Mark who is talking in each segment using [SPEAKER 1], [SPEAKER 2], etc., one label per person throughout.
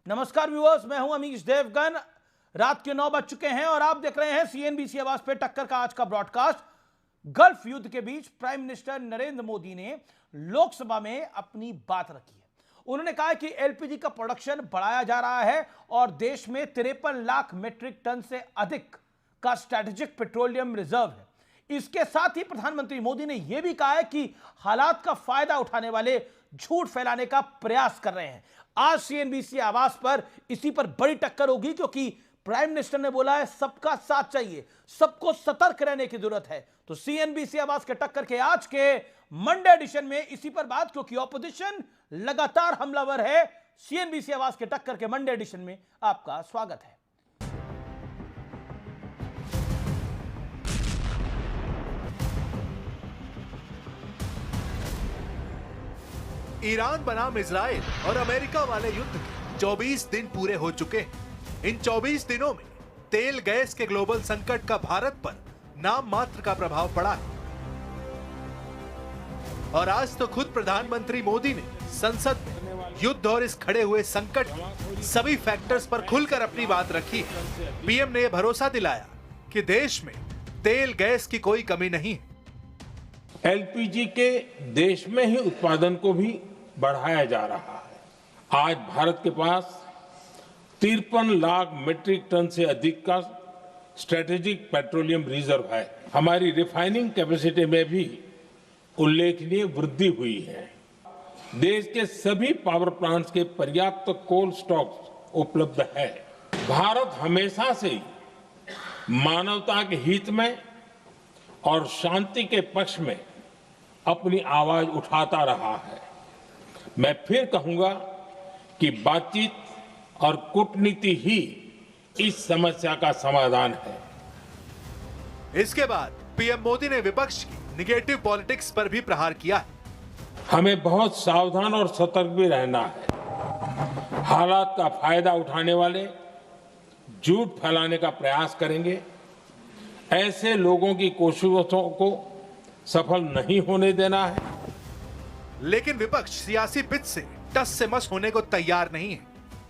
[SPEAKER 1] नमस्कार व्यूअर्स, मैं हूं अमीश देवगन। रात के 9 बज चुके हैं और आप देख रहे हैं सीएनबीसी आवाज पे टक्कर का आज का ब्रॉडकास्ट। गल्फ युद्ध के बीच प्राइम मिनिस्टर नरेंद्र मोदी ने लोकसभा में अपनी बात रखी है। उन्होंने कहा कि एलपीजी का प्रोडक्शन बढ़ाया जा रहा है और देश में 53 लाख मीट्रिक टन से अधिक का स्ट्रेटेजिक पेट्रोलियम रिजर्व है। इसके साथ ही प्रधानमंत्री मोदी ने यह भी कहा है कि हालात का फायदा उठाने वाले झूठ फैलाने का प्रयास कर रहे हैं। आज सीएनबीसी आवाज पर इसी पर बड़ी टक्कर होगी, क्योंकि प्राइम मिनिस्टर ने बोला है सबका साथ चाहिए, सबको सतर्क रहने की जरूरत है। तो सीएनबीसी आवाज के टक्कर के आज के मंडे एडिशन में इसी पर बात, क्योंकि ऑपोजिशन लगातार हमलावर है। सीएनबीसी आवाज के टक्कर के मंडे एडिशन में आपका स्वागत है।
[SPEAKER 2] ईरान बनाम इजराइल और अमेरिका वाले युद्ध के 24 दिन पूरे हो चुके हैं। इन 24 दिनों में तेल गैस के ग्लोबल संकट का भारत पर नाम मात्र का प्रभाव पड़ा है। और आज तो खुद प्रधानमंत्री मोदी ने संसद में युद्ध और इस खड़े हुए संकट के सभी फैक्टर्स पर खुलकर अपनी बात रखी है। पीएम ने यह भरोसा दिलाया कि देश में तेल गैस की कोई कमी नहीं है।
[SPEAKER 3] एलपीजी के देश में ही उत्पादन को भी बढ़ाया जा रहा है। आज भारत के पास 53 लाख मीट्रिक टन से अधिक का स्ट्रेटेजिक पेट्रोलियम रिजर्व है। हमारी रिफाइनिंग कैपेसिटी में भी उल्लेखनीय वृद्धि हुई है। देश के सभी पावर प्लांट्स के पर्याप्त कोल स्टॉक्स उपलब्ध है। भारत हमेशा से ही मानवता के हित में और शांति के पक्ष में अपनी आवाज उठाता रहा है। मैं फिर कहूंगा कि बातचीत और कूटनीति ही इस समस्या का समाधान है।
[SPEAKER 2] इसके बाद पीएम मोदी ने विपक्ष की निगेटिव पॉलिटिक्स पर भी प्रहार किया है।
[SPEAKER 3] हमें बहुत सावधान और सतर्क भी रहना है। हालात का फायदा उठाने वाले झूठ फैलाने का प्रयास करेंगे। ऐसे लोगों की कोशिशों को सफल नहीं होने देना है।
[SPEAKER 2] लेकिन विपक्ष सियासी पिच से टस से मस होने को तैयार नहीं है।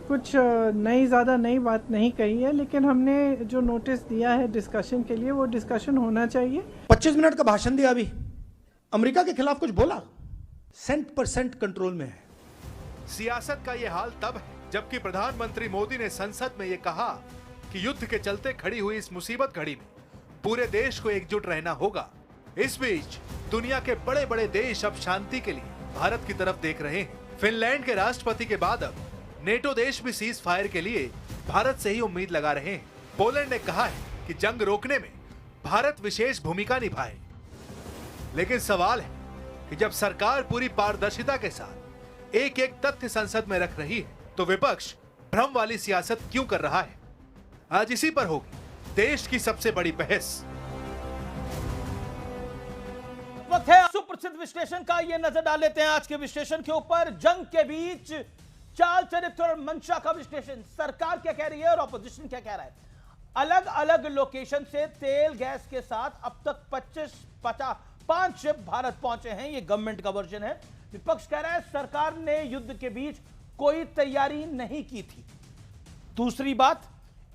[SPEAKER 4] कुछ ज्यादा नई बात नहीं कही है, लेकिन हमने जो नोटिस दिया है डिस्कशन के लिए, वो डिस्कशन होना चाहिए।
[SPEAKER 5] 25 मिनट का भाषण दिया, अभी अमेरिका के खिलाफ कुछ बोला, 100% कंट्रोल में है।
[SPEAKER 2] सियासत का यह हाल तब है जबकि प्रधानमंत्री मोदी ने संसद में यह कहा कि युद्ध के चलते खड़ी हुई इस मुसीबत घड़ी में पूरे देश को एकजुट रहना होगा। इस बीच दुनिया के बड़े बड़े देश अब शांति के लिए भारत की तरफ देख रहे हैं। फिनलैंड के राष्ट्रपति के बाद अब नेटो देश भी सीज फायर के लिए भारत से ही उम्मीद लगा रहे हैं। पोलैंड ने कहा है कि जंग रोकने में भारत विशेष भूमिका निभाए। लेकिन सवाल है कि जब सरकार पूरी पारदर्शिता के साथ एक एक तथ्य संसद में रख रही है, तो विपक्ष भ्रम वाली सियासत क्यों कर रहा है? आज इसी पर होगी देश की सबसे बड़ी बहस।
[SPEAKER 1] वक्त है सुप्रसिद्ध विश्लेषण का। ये नजर डाल लेते हैं आज के विश्लेषण के ऊपर। जंग के बीच चाल चरित्र और मंशा का विश्लेषण। सरकार क्या कह रही है और ऑपोजिशन क्या कह रहा है। अलग अलग लोकेशन से तेल गैस के साथ अब तक 5 शिप भारत पहुंचे हैं। ये गवर्नमेंट का वर्जन है। विपक्ष कह रहा है सरकार ने युद्ध के बीच कोई तैयारी नहीं की थी। दूसरी बात,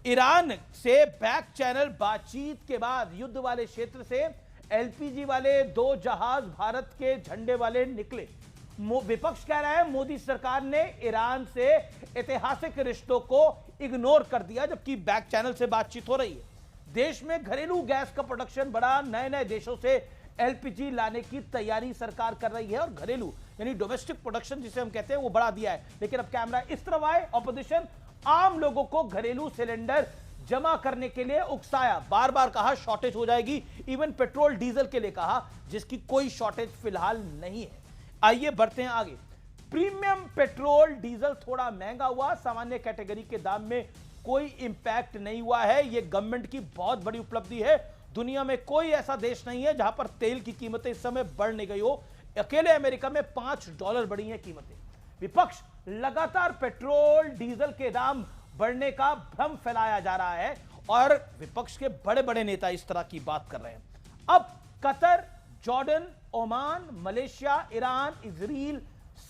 [SPEAKER 1] ईरान से बैक चैनल बातचीत के बाद युद्ध वाले क्षेत्र से एलपीजी वाले 2 जहाज भारत के झंडे वाले निकले। विपक्ष कह रहा है मोदी सरकार ने ईरान से ऐतिहासिक रिश्तों को इग्नोर कर दिया, जबकि बैक चैनल से बातचीत हो रही है। देश में घरेलू गैस का प्रोडक्शन बढ़ा, नए नए देशों से एलपीजी लाने की तैयारी सरकार कर रही है और घरेलू यानी डोमेस्टिक प्रोडक्शन जिसे हम कहते हैं वो बढ़ा दिया है। लेकिन अब कैमरा इस तरफ आए, ऑपोजिशन आम लोगों को घरेलू सिलेंडर जमा करने के लिए उकसाया। बार बार कहा शॉर्टेज हो जाएगी, इवन पेट्रोल डीजल के लिए कहा, जिसकी कोई शॉर्टेज फिलहाल नहीं है। आइए बढ़ते हैं आगे। प्रीमियम पेट्रोल डीजल थोड़ा महंगा हुआ, सामान्य कैटेगरी के दाम में कोई इंपैक्ट नहीं हुआ है। यह गवर्नमेंट की बहुत बड़ी उपलब्धि है। दुनिया में कोई ऐसा देश नहीं है जहां पर तेल की कीमतें इस समय बढ़ नहीं गई हो। अकेले अमेरिका में $5 बढ़ी हैं कीमतें। विपक्ष लगातार पेट्रोल डीजल के दाम बढ़ने का भ्रम फैलाया जा रहा है और विपक्ष के बड़े बड़े नेता इस तरह की बात कर रहे हैं। अब Qatar, Jordan, Oman, Malaysia, Iran, Israel,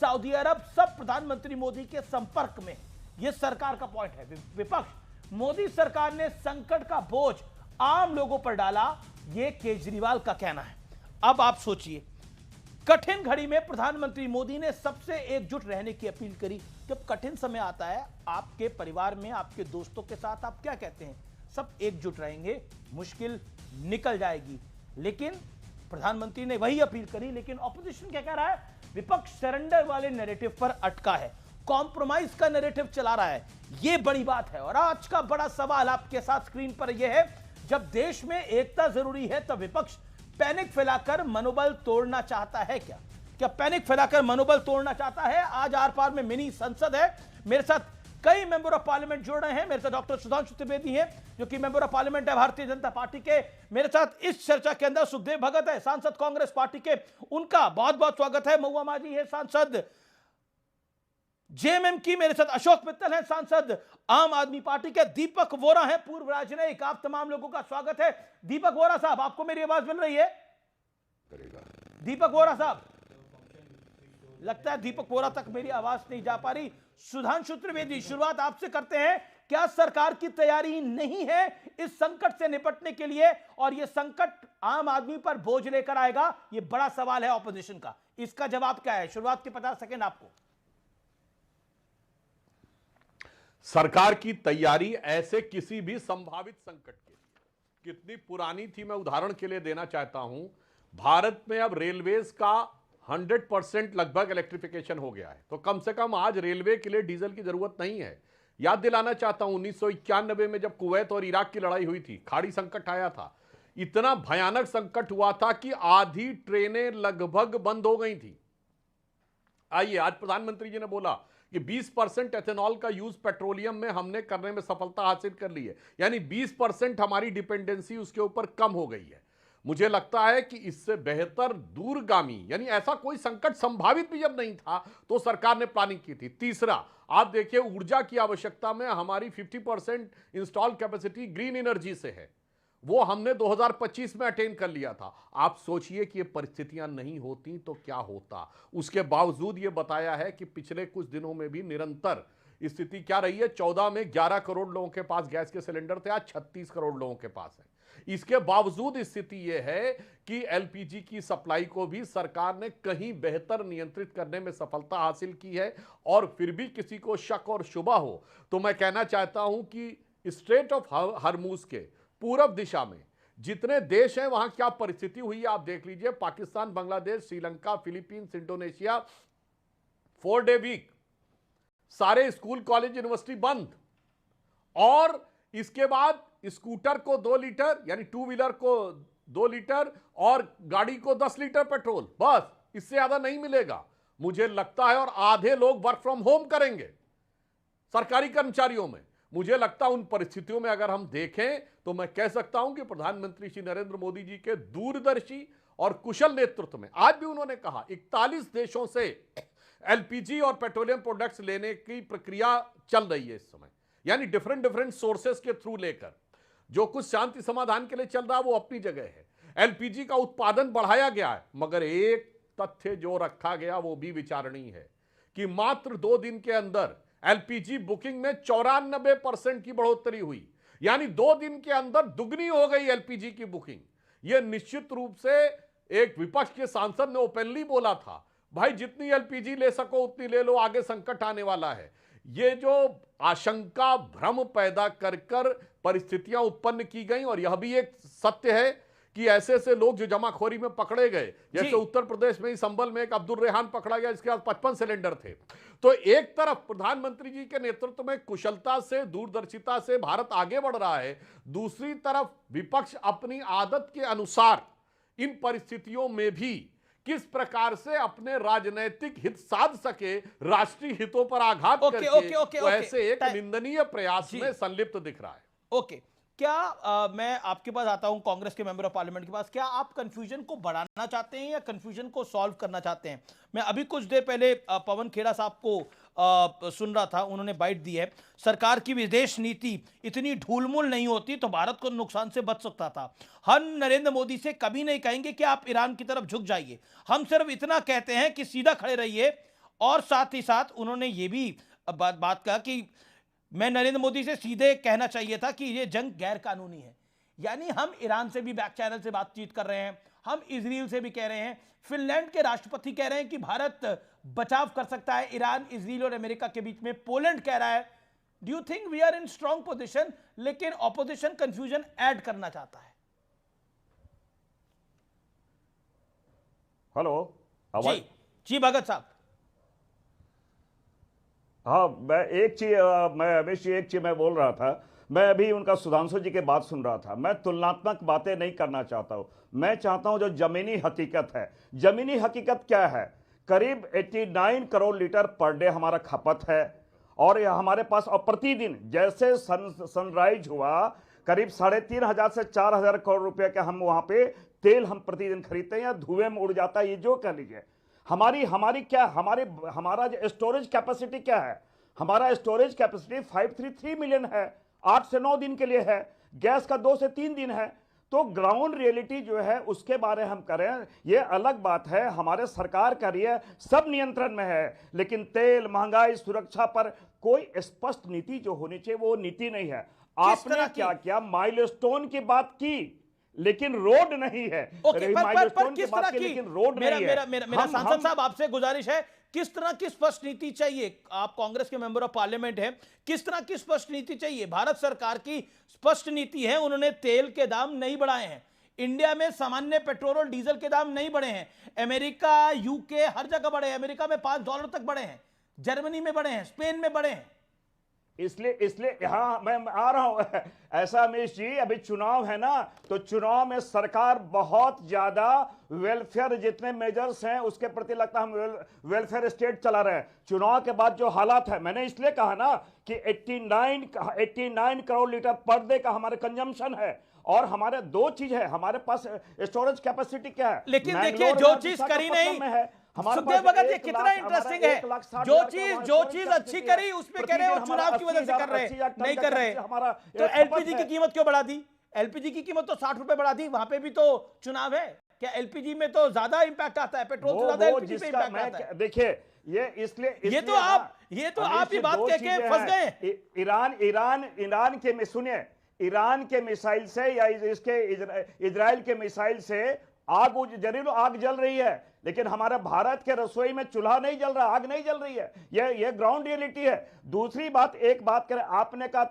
[SPEAKER 1] Saudi Arabia सब प्रधानमंत्री मोदी के संपर्क में। यह सरकार का पॉइंट है। विपक्ष, मोदी सरकार ने संकट का बोझ आम लोगों पर डाला, यह केजरीवाल का कहना है। अब आप सोचिए, कठिन घड़ी में प्रधानमंत्री मोदी ने सबसे एकजुट रहने की अपील करी। जब कठिन समय आता है आपके परिवार में, आपके दोस्तों के साथ, आप क्या कहते हैं? सब एकजुट रहेंगे, मुश्किल निकल जाएगी। लेकिन प्रधानमंत्री ने वही अपील करी, लेकिन ऑपोजिशन क्या कह रहा है? विपक्ष सरेंडर वाले नैरेटिव पर अटका है, कॉम्प्रोमाइज का नैरेटिव चला रहा है। यह बड़ी बात है। और आज का बड़ा सवाल आपके साथ स्क्रीन पर यह है, जब देश में एकता जरूरी है तब विपक्ष पैनिक फैलाकर मनोबल तोड़ना चाहता है क्या? क्या पैनिक फैलाकर मनोबल तोड़ना चाहता है? आज आर पार में मिनी संसद है। मेरे साथ कई मेंबर ऑफ पार्लियामेंट जुड़ रहे हैं। मेरे साथ डॉक्टर सुधांशु त्रिवेदी हैं, जो कि मेंबर ऑफ पार्लियामेंट है भारतीय जनता पार्टी के। मेरे साथ इस चर्चा के अंदर सुखदेव भगत है, सांसद कांग्रेस पार्टी के, उनका बहुत बहुत स्वागत है। महुआ माझी है सांसद जेएमएम की। मेरे साथ अशोक मित्तल है सांसद आम आदमी पार्टी के। दीपक वोरा है पूर्व राजनयिक। आप तमाम लोगों का स्वागत है। दीपक वोरा साहब, आपको मेरी आवाज मिल रही है? दीपक वोरा साहब, लगता है दीपक वोरा तक मेरी आवाज नहीं जा पा रही। सुधांशु त्रिवेदी, शुरुआत आपसे करते हैं। क्या सरकार की तैयारी नहीं है इस संकट से निपटने के लिए, और यह संकट आम आदमी पर बोझ लेकर आएगा? यह बड़ा सवाल है ऑपोजिशन का, इसका जवाब क्या है? शुरुआत के 50 सेकंड आपको।
[SPEAKER 6] सरकार की तैयारी ऐसे किसी भी संभावित संकट के लिए कितनी पुरानी थी, मैं उदाहरण के लिए देना चाहता हूं। भारत में अब रेलवेज का 100% लगभग इलेक्ट्रिफिकेशन हो गया है, तो कम से कम आज रेलवे के लिए डीजल की जरूरत नहीं है। याद दिलाना चाहता हूं, 1991 में जब कुवैत और इराक की लड़ाई हुई थी, खाड़ी संकट आया था। इतना भयानक संकट हुआ था कि आधी ट्रेनें लगभग बंद हो गई थी। आइए, आज प्रधानमंत्री जी ने बोला कि 20% एथेनॉल का यूज पेट्रोलियम में हमने करने में सफलता हासिल कर ली है, यानी 20% हमारी डिपेंडेंसी उसके ऊपर कम हो गई है। मुझे लगता है कि इससे बेहतर दूरगामी, यानी ऐसा कोई संकट संभावित भी जब नहीं था तो सरकार ने प्लानिंग की थी। तीसरा, आप देखिए, ऊर्जा की आवश्यकता में हमारी 50% इंस्टॉल कैपेसिटी ग्रीन एनर्जी से है, वो हमने 2025 में अटेन कर लिया था। आप सोचिए कि ये परिस्थितियां नहीं होती तो क्या होता। उसके बावजूद ये बताया है कि पिछले कुछ दिनों में भी निरंतर स्थिति क्या रही है। 14 में 11 करोड़ लोगों के पास गैस के सिलेंडर थे, आज 36 करोड़ लोगों के पास है। इसके बावजूद स्थिति यह है कि एलपीजी की सप्लाई को भी सरकार ने कहीं बेहतर नियंत्रित करने में सफलता हासिल की है। और फिर भी किसी को शक और शुबा हो तो मैं कहना चाहता हूं कि स्ट्रेट ऑफ हरमुज के पूर्व दिशा में जितने देश हैं वहां क्या परिस्थिति हुई है आप देख लीजिए। Pakistan, Bangladesh, Sri Lanka, Philippines, Indonesia, 4 day week, सारे स्कूल, कॉलेज, यूनिवर्सिटी बंद। और इसके बाद स्कूटर को 2 लीटर, यानी 2 व्हीलर को 2 लीटर और गाड़ी को 10 लीटर पेट्रोल, बस, इससे ज्यादा नहीं मिलेगा मुझे लगता है। और आधे लोग वर्क फ्रॉम होम करेंगे सरकारी कर्मचारियों में। मुझे लगता है उन परिस्थितियों में अगर हम देखें तो मैं कह सकता हूं कि प्रधानमंत्री श्री नरेंद्र मोदी जी के दूरदर्शी और कुशल नेतृत्व में, आज भी उन्होंने कहा 41 देशों से एलपीजी और पेट्रोलियम प्रोडक्ट्स लेने की प्रक्रिया चल रही है इस समय, यानी डिफरेंट सोर्सेस के थ्रू लेकर। जो कुछ शांति समाधान के लिए चल रहा है वो अपनी जगह है। एलपीजी का उत्पादन बढ़ाया गया है, मगर एक तथ्य जो रखा गया वो भी विचारणीय है कि मात्र 2 दिन के अंदर एलपीजी बुकिंग में 94% की बढ़ोतरी हुई, यानी 2 दिन के अंदर दुगनी हो गई एलपीजी की बुकिंग। यह निश्चित रूप से एक विपक्ष के सांसद ने ओपनली बोला था, भाई जितनी एलपीजी ले सको उतनी ले लो, आगे संकट आने वाला है। ये जो आशंका, भ्रम पैदा कर कर परिस्थितियां उत्पन्न की गई। और यह भी एक सत्य है कि ऐसे ऐसे लोग जो जमाखोरी में पकड़े गए, जैसे उत्तर प्रदेश में ही संभल में एक अब्दुल रेहान पकड़ा गया, जिसके पास 55 सिलेंडर थे। तो एक तरफ प्रधानमंत्री जी के नेतृत्व में कुशलता से, दूरदर्शिता से भारत आगे बढ़ रहा है, दूसरी तरफ विपक्ष अपनी आदत के अनुसार इन परिस्थितियों में भी किस प्रकार से अपने राजनीतिक हित साध सके, राष्ट्रीय हितों पर आघात करके, तो ऐसे एक निंदनीय प्रयास में संलिप्त दिख रहा है।
[SPEAKER 1] ओके, क्या मैं आपके पास आता हूं, कांग्रेस के मेंबर ऑफ पार्लियामेंट के पास, क्या आप कंफ्यूजन को बढ़ाना चाहते हैं या कंफ्यूजन को सॉल्व करना चाहते हैं? मैं अभी कुछ देर पहले पवन खेड़ा साहब को सुन रहा था, उन्होंने बाइट दी है, सरकार की विदेश नीति इतनी ढूलमुल नहीं होती तो भारत को नुकसान से बच सकता था। हम नरेंद्र मोदी से कभी नहीं कहेंगे कि आप ईरान की तरफ झुक जाइए, हम सिर्फ इतना कहते हैं कि सीधा खड़े रहिए। और साथ ही साथ उन्होंने ये भी बात का कि मैं नरेंद्र मोदी से सीधे कहना चाहिए था कि ये जंग गैर कानूनी है। यानी हम ईरान से भी बैक चैनल से बातचीत कर रहे हैं, हम इजराइल से भी कह रहे हैं, फिनलैंड के राष्ट्रपति कह रहे हैं कि भारत बचाव कर सकता है ईरान, इजराइल और अमेरिका के बीच में, पोलैंड कह रहा है। Do you think we are in strong position? लेकिन ऑपोजिशन कंफ्यूजन ऐड करना चाहता है।
[SPEAKER 7] हेलो
[SPEAKER 1] जी जी भगत साहब।
[SPEAKER 7] हाँ, मैं रमेश जी एक चीज मैं बोल रहा था। मैं अभी उनका सुधांशु जी की बात सुन रहा था। मैं तुलनात्मक बातें नहीं करना चाहता हूं। मैं चाहता हूं जो जमीनी हकीकत है। जमीनी हकीकत क्या है? करीब 89 करोड़ लीटर पर डे हमारा खपत है, और यह हमारे पास, और प्रतिदिन जैसे सनराइज हुआ करीब 3,500 से 4,000 करोड़ रुपए का हम वहां पे तेल हम प्रतिदिन खरीदते हैं, या धुएं में उड़ जाता है, ये जो कह लीजिए। हमारा जो स्टोरेज कैपेसिटी क्या है? हमारा स्टोरेज कैपेसिटी 533 मिलियन है, 8 से 9 दिन के लिए है। गैस का 2 से 3 दिन है। तो ग्राउंड रियलिटी जो है उसके बारे हम करें, ये अलग बात है। हमारे सरकार कर रही है, सब नियंत्रण में है, लेकिन तेल, महंगाई, सुरक्षा पर कोई स्पष्ट नीति जो होनी चाहिए वो नीति नहीं है। आपने क्या किया? माइलस्टोन की बात की, लेकिन रोड नहीं है।
[SPEAKER 1] ओके, पर किस तरह की,
[SPEAKER 7] लेकिन रोड नहीं है।
[SPEAKER 1] मेरा सांसद साहब आपसे गुजारिश है, किस तरह की स्पष्ट नीति चाहिए? आप कांग्रेस के मेंबर ऑफ पार्लियामेंट हैं, किस तरह की स्पष्ट नीति चाहिए? भारत सरकार की स्पष्ट नीति है, उन्होंने तेल के दाम नहीं बढ़ाए हैं। इंडिया में सामान्य पेट्रोल और डीजल के दाम नहीं बढ़े हैं। अमेरिका, यूके हर जगह बढ़े हैं। अमेरिका में $5 तक बढ़े हैं, जर्मनी में बढ़े हैं, स्पेन में बढ़े हैं।
[SPEAKER 7] इसलिए यहां मैं आ रहा हूं। ऐसा रमेश जी, अभी चुनाव है ना, तो चुनाव में सरकार बहुत ज्यादा वेलफेयर जितने मेजर्स हैं उसके प्रति लगता है हम वेलफेयर स्टेट चला रहे हैं। चुनाव के बाद जो हालात है, मैंने इसलिए कहा ना कि 89 करोड़ लीटर पर डे का हमारे कंजम्पशन है, और हमारे 2 चीज है। हमारे पास स्टोरेज कैपेसिटी क्या है?
[SPEAKER 1] लेकिन देखिए, जो चीज करी नहीं है, सुखदेव भगत, ये कितना इंटरेस्टिंग है। जो चीज अच्छी करी उस पे कह रहे हैं वो चुनाव की वजह से कर रहे हैं, नहीं कर रहे। तो एलपीजी की कीमत क्यों बढ़ा दी? एलपीजी की कीमत तो 60 रुपए बढ़ा दी, वहां पे भी तो चुनाव है। क्या एलपीजी में तो ज्यादा इंपैक्ट आता है? पेट्रोल से ज्यादा एलपीजी पे इंपैक्ट आता है।
[SPEAKER 7] देखिए, ये तो
[SPEAKER 1] आप ही बात कह के फंस गए।
[SPEAKER 7] ईरान के मिसाइल से या इसके इजराइल के मिसाइल से जरूर आग जल रही है, लेकिन हमारे भारत के रसोई में चूल्हा नहीं जल रहा, आग नहीं जल रही है। ये ग्राउंड रियलिटी है। दूसरी बात, एक बात करें, आपने कहा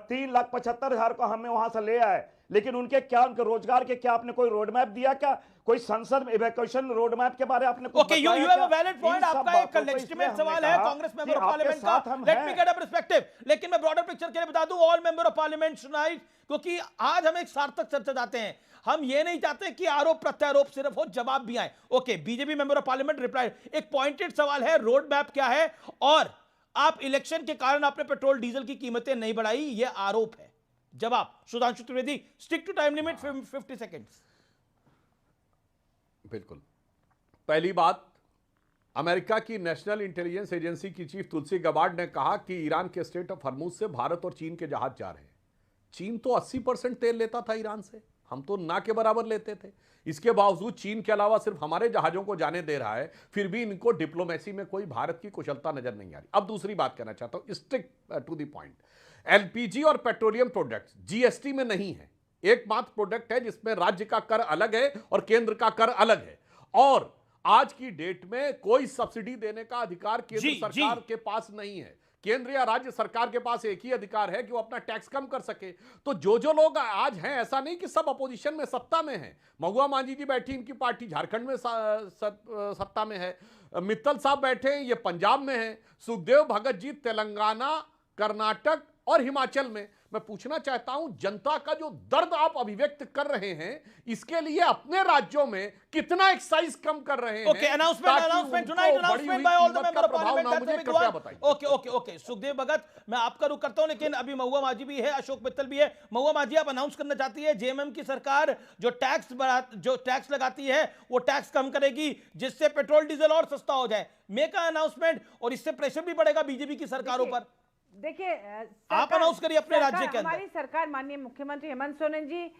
[SPEAKER 7] 3,75,000 को हमें वहां से ले आए, लेकिन उनके रोजगार के क्या आपने कोई रोड मैप दिया? क्या कोई संसद में इवैक्यूएशन रोड मैप के बारे आपने
[SPEAKER 1] okay, you have a valid point. आपका एक लेजिटिमेट सवाल है कांग्रेस मेंबर ऑफ पार्लियामेंट का, late me get a perspective. लेकिन मैं ब्रॉडर पिक्चर के लिए बता दूं, ऑल मेंबर ऑफ पार्लियामेंट सुनाइट, क्योंकि आज हम एक सार्थक चर्चा चाहते हैं। हम ये नहीं चाहते कि आरोप प्रत्यारोप सिर्फ हो, जवाब भी आए। Okay, BJP member of parliament reply, एक पॉइंटेड सवाल है, रोड मैप क्या है? और आप इलेक्शन के कारण आपने पेट्रोल डीजल की कीमतें नहीं बढ़ाई, यह आरोप है। जवाब Sudhanshu Trivedi, stick to time limit, 50 seconds.
[SPEAKER 6] बिल्कुल। पहली बात, अमेरिका की नेशनल इंटेलिजेंस एजेंसी की चीफ तुलसी गबार्ड ने कहा कि ईरान के स्ट्रेट ऑफ हॉर्मुज से भारत और चीन के जहाज जा रहे हैं। चीन तो 80% तेल लेता था ईरान से, हम तो ना के बराबर लेते थे। इसके बावजूद चीन के अलावा सिर्फ हमारे जहाजों को जाने दे रहा है, फिर भी इनको डिप्लोमेसी में कोई भारत की कुशलता नजर नहीं आ रही। अब दूसरी बात कहना चाहता हूं, strict to the point. LPG और पेट्रोलियम प्रोडक्ट्स जीएसटी में नहीं है। एकमात्र प्रोडक्ट है जिसमें राज्य का कर अलग है और केंद्र का कर अलग है, और आज की डेट में कोई सब्सिडी देने का अधिकार केंद्र सरकार के पास नहीं है। केंद्र या राज्य सरकार के पास एक ही अधिकार है कि वो अपना टैक्स कम कर सके। तो जो लोग आज हैं, ऐसा नहीं कि सब अपोजिशन में सत्ता में हैं। महुआ मांझी जी बैठी, इनकी पार्टी झारखंड में सत्ता में है। मित्तल साहब बैठे हैं, ये पंजाब में है। सुखदेव भगत जी तेलंगाना, कर्नाटक और हिमाचल में। मैं पूछना चाहता हूं, जनता का जो दर्द आप अभिव्यक्त कर रहे हैं, इसके लिए अपने राज्यों में कितना एक्साइज कम कर रहे हैं?
[SPEAKER 1] Okay, announcement by all the member of parliament. Okay, Sukhdev Bhagat, मैं आपका रुख करता हूं, लेकिन अभी महुआ मांझी भी है, अशोक मित्तल भी है। महुआ मांझी, आप अनाउंस करना चाहती है जेएमएम की सरकार जो टैक्स लगाती है वो टैक्स कम करेगी, जिससे पेट्रोल डीजल और सस्ता हो जाए। मेक अ अनाउंसमेंट, और इससे प्रेशर भी बढ़ेगा बीजेपी की सरकारों पर।
[SPEAKER 8] देखिए,
[SPEAKER 1] आप अनाउंस करिए अपने राज्य के अंदर।
[SPEAKER 8] हमारी सरकार, माननीय मुख्यमंत्री हेमंत सोरेन जी,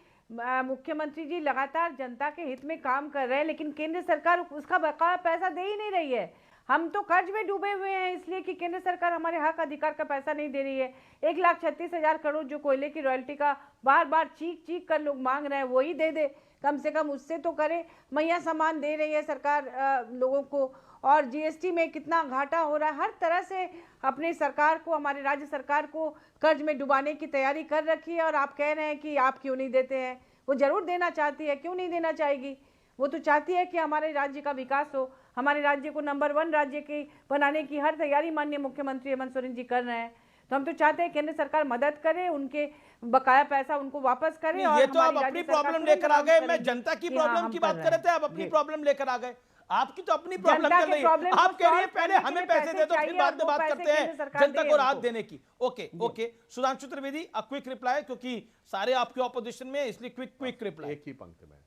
[SPEAKER 8] मुख्यमंत्री जी लगातार जनता के हित में काम कर रहे हैं, लेकिन केंद्र सरकार उसका बकाया पैसा दे ही नहीं रही है। हम तो कर्ज में डूबे हुए हैं इसलिए कि केंद्र सरकार हमारे हक अधिकार का पैसा नहीं दे रही है। 1,36,000 करोड़ जो कोयले की रॉयल्टी का बार बार चीख चीख कर लोग मांग रहे हैं, वही दे दे, कम से कम उससे तो करे। मैया सामान दे रही है सरकार लोगों को, और जीएसटी में कितना घाटा हो रहा है। हर तरह से अपनी सरकार को, हमारे राज्य सरकार को कर्ज में डुबाने की तैयारी कर रखी है। और आप कह रहे हैं कि आप क्यों नहीं देते हैं। वो जरूर देना चाहती है, क्यों नहीं देना चाहेगी। वो तो चाहती है कि हमारे राज्य का विकास हो, हमारे राज्य को नंबर 1 राज्य की बनाने की हर तैयारी माननीय मुख्यमंत्री हेमंत सोरेन जी कर रहे हैं। तो हम तो चाहते हैं केंद्र सरकार मदद करे, उनके बकाया पैसा उनको वापस करे। और
[SPEAKER 1] ये तो आप अपनी प्रॉब्लम लेकर आ गए। मैं जनता की प्रॉब्लम की बात कर रहे थे, आप अपनी प्रॉब्लम लेकर आ गए। आपकी तो अपनी प्रॉब्लम चल रही है। आप कह रही है पहले हमें पैसे दे दो, फिर बाद में बात करते हैं जनता को राहत देने की। Okay Sudhanshu Trivedi, a quick reply, क्योंकि सारे आपके ऑपोजिशन में, इसलिए क्विक रिप्लाई।
[SPEAKER 6] एक ही पंक्ति में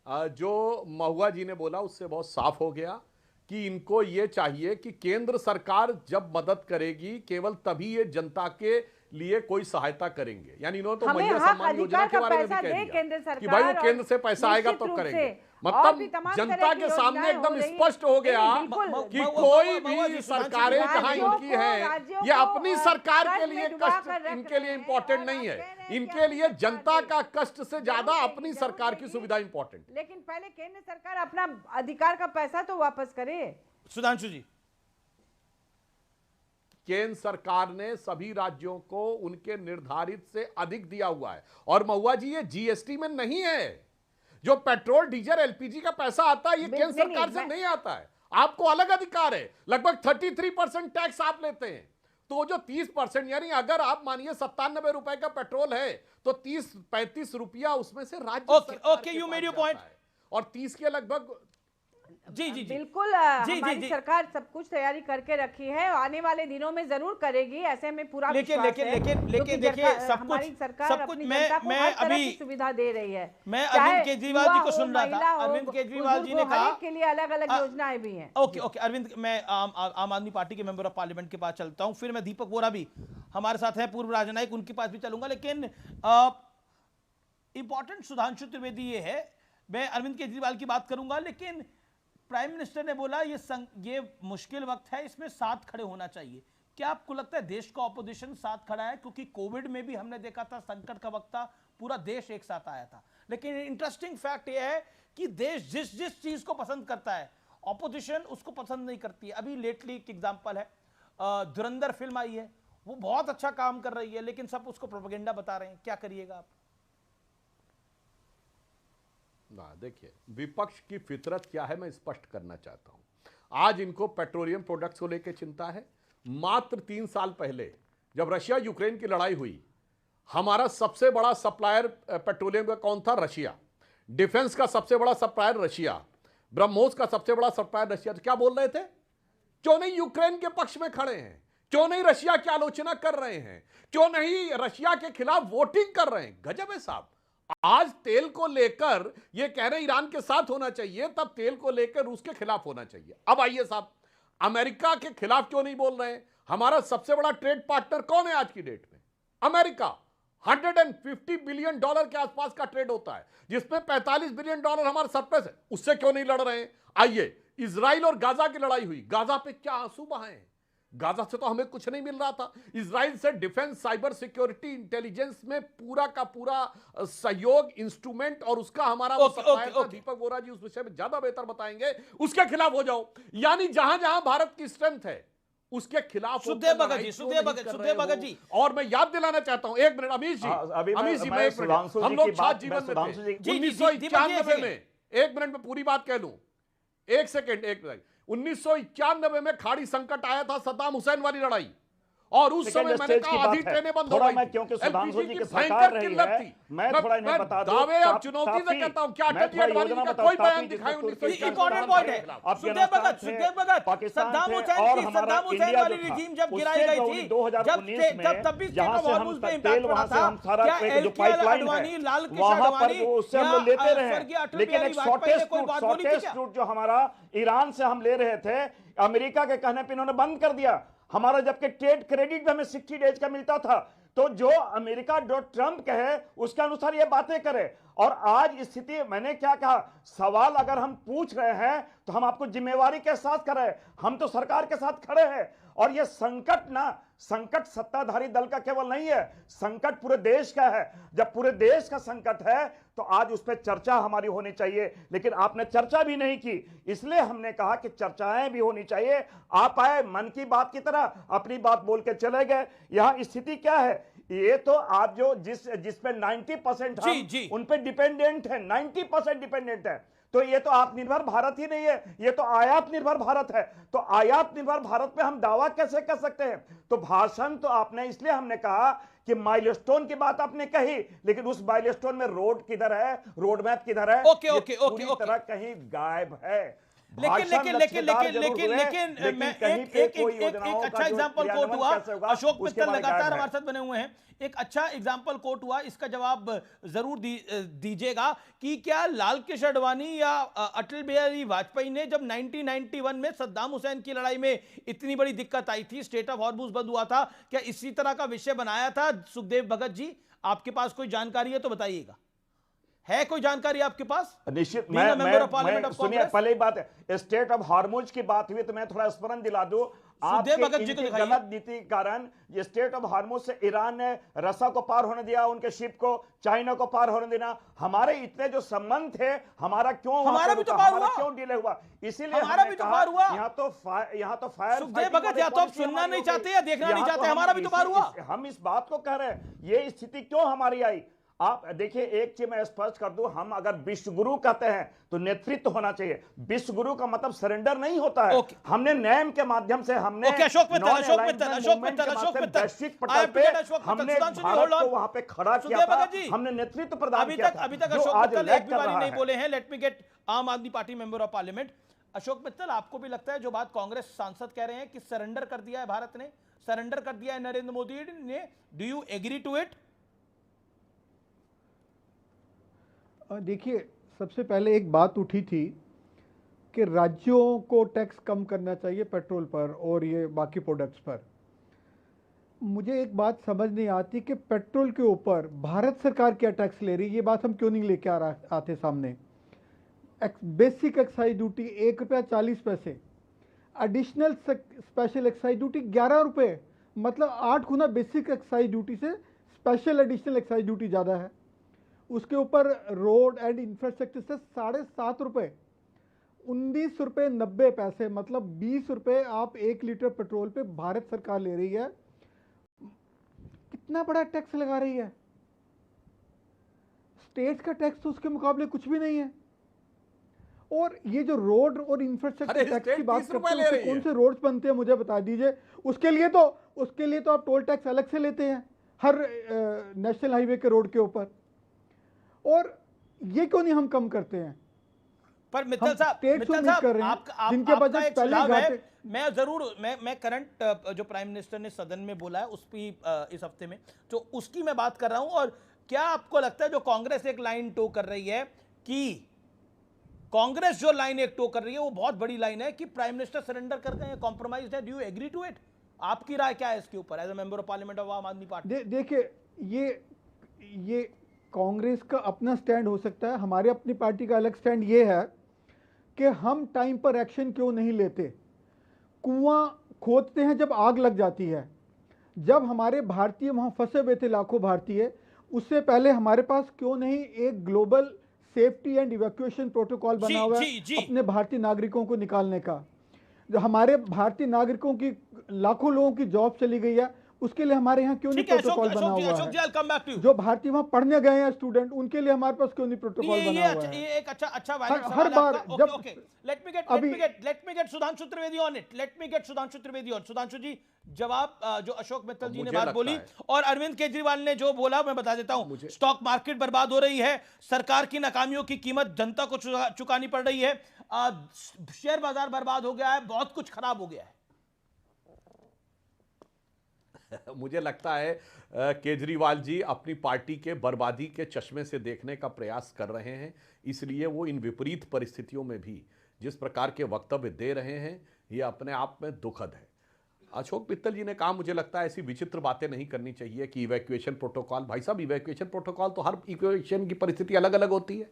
[SPEAKER 6] जो महुआ जी ने बोला उससे बहुत साफ हो गया कि इनको ये चाहिए कि केंद्र सरकार जब मदद करेगी केवल तभी ये जनता के लिए कोई सहायता करेंगे। यानी इन्होंने तो मैया सम्मान योजना के बारे में भी कह दिया कि भाई वो केंद्र से पैसा आएगा तो करेंगे। मतलब जनता के सामने एकदम स्पष्ट हो गया कि कोई भी सरकारें जहां इनकी है, ये अपनी सरकार के लिए कष्ट इनके लिए इंपॉर्टेंट नहीं है। इनके लिए जनता का कष्ट से ज्यादा अपनी सरकार की सुविधा इंपॉर्टेंट।
[SPEAKER 8] लेकिन पहले केंद्र सरकार अपना अधिकार का पैसा तो वापस करे।
[SPEAKER 1] सुधांशु जी,
[SPEAKER 6] केंद्र सरकार ने सभी राज्यों को उनके निर्धारित से अधिक दिया हुआ है। और महुआ जी, ये जीएसटी में नहीं है। जो पेट्रोल डीजल एलपीजी का पैसा आता है ये केंद्र सरकार से नहीं आता है। आपको अलग अधिकार है। लगभग 33% टैक्स आप लेते हैं। तो जो 30%, यानी अगर आप मानिए 97 रुपए का पेट्रोल है तो 30-35 रुपया उसमें से राज्य
[SPEAKER 1] okay you made your point.
[SPEAKER 6] और 30 के लगभग
[SPEAKER 8] जी बिल्कुल हमारी सरकार सब कुछ तैयारी करके रखी है, आने वाले दिनों में जरूर करेगी। ऐसे में पूरा
[SPEAKER 1] लेकिन देखिए सब कुछ मैं अभी
[SPEAKER 8] सुविधा दे रही है।
[SPEAKER 1] मैं अरविंद केजरीवाल जी को सुन रहा था। अरविंद केजरीवाल जी ने कहा
[SPEAKER 8] के लिए अलग अलग योजनाएं भी हैं।
[SPEAKER 1] ओके अरविंद, मैं आम आदमी पार्टी के मेंबर ऑफ पार्लियामेंट के पास चलता हूं, फिर मैं दीपक बोरा भी हमारे साथ है, पूर्व राजनायिक, उनके पास भी चलूंगा। लेकिन इंपॉर्टेंट सुधांशु त्रिवेदी ये है, मैं अरविंद केजरीवाल की बात करूंगा, लेकिन प्राइम मिनिस्टर ने बोला ये मुश्किल वक्त है, इसमें साथ खड़े होना चाहिए। क्या आपको लगता है देश का ऑपोजिशन साथ खड़ा है? क्योंकि कोविड में भी हमने देखा था, संकट का वक्त था, पूरा देश एक साथ आया था। लेकिन इंटरेस्टिंग फैक्ट यह है कि देश जिस चीज को पसंद करता है ऑपोजिशन उसको पसंद नहीं करती है। अभी लेटली एक एग्जांपल है, धुरंधर फिल्म आई है, वो बहुत अच्छा काम कर रही है, लेकिन सब उसको प्रोपेगेंडा बता रहे हैं। क्या करिएगा आप?
[SPEAKER 6] ना देखिए, विपक्ष की फितरत क्या है मैं स्पष्ट करना चाहता हूं। आज इनको पेट्रोलियम प्रोडक्ट्स को लेकर चिंता है। मात्र 3 साल पहले जब रशिया यूक्रेन की लड़ाई हुई, हमारा सबसे बड़ा सप्लायर पेट्रोलियम का कौन था? रशिया। डिफेंस का सबसे बड़ा सप्लायर रशिया, ब्रह्मोस का सबसे बड़ा सप्लायर रशिया। तो क्या बोल रहे थे? क्यों नहीं यूक्रेन के पक्ष में खड़े हैं? क्यों नहीं रशिया की आलोचना कर रहे हैं? क्यों नहीं रशिया के खिलाफ वोटिंग कर रहे हैं? गजब है साहब। आज तेल को लेकर ये कह रहे ईरान के साथ होना चाहिए, तब तेल को लेकर रूस के खिलाफ होना चाहिए। अब आइए साहब, अमेरिका के खिलाफ क्यों नहीं बोल रहे हैं? हमारा सबसे बड़ा ट्रेड पार्टनर कौन है आज की डेट में? अमेरिका। 150 बिलियन डॉलर के आसपास का ट्रेड होता है, जिसमें 45 बिलियन डॉलर हमारा सरप्लस है। उससे क्यों नहीं लड़ रहे हैं? आइए, इजराइल और गाजा की लड़ाई हुई, गाजा पे क्या आंसू बहाए? गाजा से तो हमें कुछ नहीं मिल रहा था। इजराइल से डिफेंस, साइबर सिक्योरिटी, इंटेलिजेंस में पूरा का पूरा सहयोग, इंस्ट्रूमेंट, और उसका हमारा दीपक बोरा जी उस विषय में ज्यादा बेहतर बताएंगे। उसके खिलाफ हो जाओ। यानी जहां जहां भारत की स्ट्रेंथ है उसके खिलाफ।
[SPEAKER 1] सुदेव भगत जी,
[SPEAKER 6] और मैं याद दिलाना चाहता हूं, 1 मिनट अमीश जी, हम लोग छात्र जीवन में थे 1991 में। 1 मिनट में पूरी बात कह लूं, 1 सेकेंड, 1 मिनट। 1991 में खाड़ी संकट आया था, सद्दाम हुसैन वाली लड़ाई, और उस समय मैंने कहा आधी ट्रेनें बंद हो गई।
[SPEAKER 7] क्योंकि सुधांशु जी की सरकार रही है, मैं थोड़ा इन्हें बता दूं,
[SPEAKER 6] दावे और चुनौती से कहता हूं, क्या अटल अडवाणी का कोई बयान दिखाएं?
[SPEAKER 1] इंपॉर्टेंट पॉइंट है सुदेव भगत, सद्दाम हुसैन वाली रिजीम जब गिराई गई थी, तब भी स्टेट ऑफ हॉर्मुज पे इंपैक्ट पड़ा था। क्या एलके अडवाणी, लाल कृष्ण अडवाणी,
[SPEAKER 7] उससे हम लोग लेते रहे, लेकिन एक शॉर्टेस्ट रूट जो हमारा ईरान से हम ले रहे थे, अमेरिका के कहने पे इन्होंने बंद कर दिया। हमारा जबकि ट्रेड क्रेडिट भी हमें 60 डेज का मिलता था। तो जो अमेरिका जो ट्रंप कहे उसके अनुसार ये बातें करे। और आज स्थिति, मैंने क्या कहा, सवाल अगर हम पूछ रहे हैं तो हम आपको जिम्मेवारी के साथ कर रहे हैं, हम तो सरकार के साथ खड़े हैं। और ये संकट ना, संकट सत्ताधारी दल का केवल नहीं है, संकट पूरे देश का है। जब पूरे देश का संकट है तो आज उस पर चर्चा हमारी होनी चाहिए, लेकिन आपने चर्चा भी नहीं की। इसलिए हमने कहा कि चर्चाएं भी होनी चाहिए। आप आए मन की बात की तरह अपनी बात बोल के चले गए। यहां स्थिति क्या है, ये तो आप जो जिस पे 90% हम उन पे डिपेंडेंट है, 90% डिपेंडेंट है। तो ये तो आत्मनिर्भर भारत ही नहीं है, ये तो आयात निर्भर भारत है। तो आयात निर्भर भारत पे हम दावा कैसे कर सकते हैं? तो भाषण तो आपने, इसलिए हमने कहा कि माइलस्टोन की बात आपने कही, लेकिन उस माइलस्टोन में रोड किधर है, रोड मैप किधर है? पूरी तरह कहीं गायब है।
[SPEAKER 1] लेकिन एक अच्छा एग्जांपल कोट हुआ, अशोक मित्तल लगातार हमारे साथ बने हुए हैं, एक अच्छा एग्जांपल कोट हुआ, इसका जवाब जरूर दीजिएगा कि क्या लाल कृष्ण आडवाणी या अटल बिहारी वाजपेयी ने जब 1991 में सद्दाम हुसैन की लड़ाई में इतनी बड़ी दिक्कत आई थी, स्टेट ऑफ हॉर्मुज बंद हुआ था, क्या इसी तरह का विषय बनाया था? सुखदेव भगत जी, आपके पास कोई जानकारी है तो बताइएगा, है कोई जानकारी आपके पास?
[SPEAKER 7] निश्चित। मैं सुनिए, पहले ही बात है, स्टेट ऑफ हार्मुज की बात हुई तो मैं थोड़ा स्मरण दिला दूं। आपके गलत नीति के कारण ये स्टेट ऑफ हार्मुज से ईरान ने रसा को पार होने दिया, उनके शिप को, चाइना को पार होने देना। हमारे इतने जो संबंध थे, हमारा क्यों,
[SPEAKER 1] हमारा भी तो पार हुआ,
[SPEAKER 7] क्यों डिले हुआ? इसीलिए
[SPEAKER 1] हमारा भी तो पार हुआ।
[SPEAKER 7] यहाँ तो फायर
[SPEAKER 1] सुखदेव भगत, या तो आप सुनना नहीं चाहते या देखना नहीं चाहते, हमारा भी तो पार हुआ।
[SPEAKER 7] हम इस बात को कह रहे हैं, ये स्थिति क्यों हमारी आई? आप देखिए, एक चीज मैं स्पष्ट कर दूं, हम अगर विश्वगुरु कहते हैं तो नेतृत्व होना चाहिए। विश्वगुरु का मतलब सरेंडर नहीं होता है। हमने नेम के माध्यम से हमने
[SPEAKER 1] अशोक मित्तल
[SPEAKER 7] वैश्विक पटल पे हमने भारत को वहां पे खड़ा किया था, हमने नेतृत्व प्रदान किया था।
[SPEAKER 1] अभी तक अशोक मित्तल एक भी बारी नहीं बोले हैं। लेट मी गेट आम Aadmi party member of parliament. Ashok Mittal, आपको भी लगता है जो बात कांग्रेस सांसद कह रहे हैं कि सरेंडर कर दिया है भारत ने, सरेंडर कर दिया है नरेंद्र मोदी ने, do you agree to it?
[SPEAKER 9] देखिए, सबसे पहले एक बात उठी थी कि राज्यों को टैक्स कम करना चाहिए पेट्रोल पर और ये बाकी प्रोडक्ट्स पर। मुझे एक बात समझ नहीं आती कि पेट्रोल के ऊपर भारत सरकार क्या टैक्स ले रही है, ये बात हम क्यों नहीं लेके आते सामने। Basic excise duty ₹1.40, additional special excise duty ₹11, मतलब 8 गुना बेसिक एक्साइज ड्यूटी से स्पेशल एडिशनल एक्साइज ड्यूटी ज़्यादा है। उसके ऊपर रोड एंड इंफ्रास्ट्रक्चर से ₹7.5, ₹19.90, मतलब ₹20 आप 1 लीटर पेट्रोल पे भारत सरकार ले रही है। कितना बड़ा टैक्स लगा रही है। स्टेट का टैक्स तो उसके मुकाबले कुछ भी नहीं है। और ये जो रोड और इंफ्रास्ट्रक्चर टैक्स की बात करते हैं, कौन से रोड्स बनते हैं मुझे बता दीजिए। उसके लिए तो आप टोल टैक्स अलग से लेते हैं हर नेशनल हाईवे के रोड के ऊपर, और ये क्यों नहीं हम कम करते हैं?
[SPEAKER 1] पर मित्तल साहब,
[SPEAKER 9] जिनके बजट पहले
[SPEAKER 1] है, मैं करंट जो प्राइम मिनिस्टर ने सदन में बोला है उस पर इस हफ्ते में, तो उसकी मैं बात कर रहा हूं। और क्या आपको लगता है जो कांग्रेस एक लाइन टो कर रही है, कि कांग्रेस जो लाइन एक टो कर रही है वो बहुत बड़ी लाइन है कि प्राइम मिनिस्टर सरेंडर कर गए हैं, कॉम्प्रोमाइज है, do you agree to it? आपकी राय क्या है इसके ऊपर as a member of parliament of Aam Aadmi party?
[SPEAKER 9] देखिए, ये कांग्रेस का अपना स्टैंड हो सकता है, हमारे अपनी पार्टी का अलग स्टैंड ये है कि हम टाइम पर एक्शन क्यों नहीं लेते। कुआं खोदते हैं जब आग लग जाती है। जब हमारे भारतीय वहां फंसे हुए थे, लाखों भारतीय, उससे पहले हमारे पास क्यों नहीं एक global safety and evacuation protocol बना हुआ है अपने भारतीय नागरिकों को निकालने का। जो हमारे भारतीय नागरिकों की, लाखों लोगों की जॉब चली गई है, उसके लिए हमारे यहाँ क्यों नहीं प्रोटोकॉल बना हुआ है? जो भारतीय वहां पढ़ने गए हैं स्टूडेंट, उनके लिए हमारे पास क्यों नहीं प्रोटोकॉल बना हुआ है?
[SPEAKER 1] ये एक अच्छा
[SPEAKER 9] हर बार जब
[SPEAKER 1] let me get Sudhanshu Trivedi on it. Sudhanshu ji, जवाब जो अशोक मित्तल जी ने बात बोली और अरविंद केजरीवाल ने जो बोला, मैं बता देता हूं। स्टॉक मार्केट बर्बाद हो रही है, सरकार की नाकामियों की कीमत जनता को चुकानी पड़ रही है, शेयर बाजार बर्बाद हो गया है, बहुत कुछ खराब हो गया है।
[SPEAKER 6] मुझे लगता है केजरीवाल जी अपनी पार्टी के बर्बादी के चश्मे से देखने का प्रयास कर रहे हैं, इसलिए वो इन विपरीत परिस्थितियों में भी जिस प्रकार के वक्तव्य दे रहे हैं, ये अपने आप में दुखद है। अशोक मित्तल जी ने कहा, मुझे लगता है ऐसी विचित्र बातें नहीं करनी चाहिए कि इवैक्यूएशन प्रोटोकॉल। भाई साहब, इवैक्यूएशन प्रोटोकॉल तो हर इवैक्यूएशन की परिस्थिति अलग अलग होती है।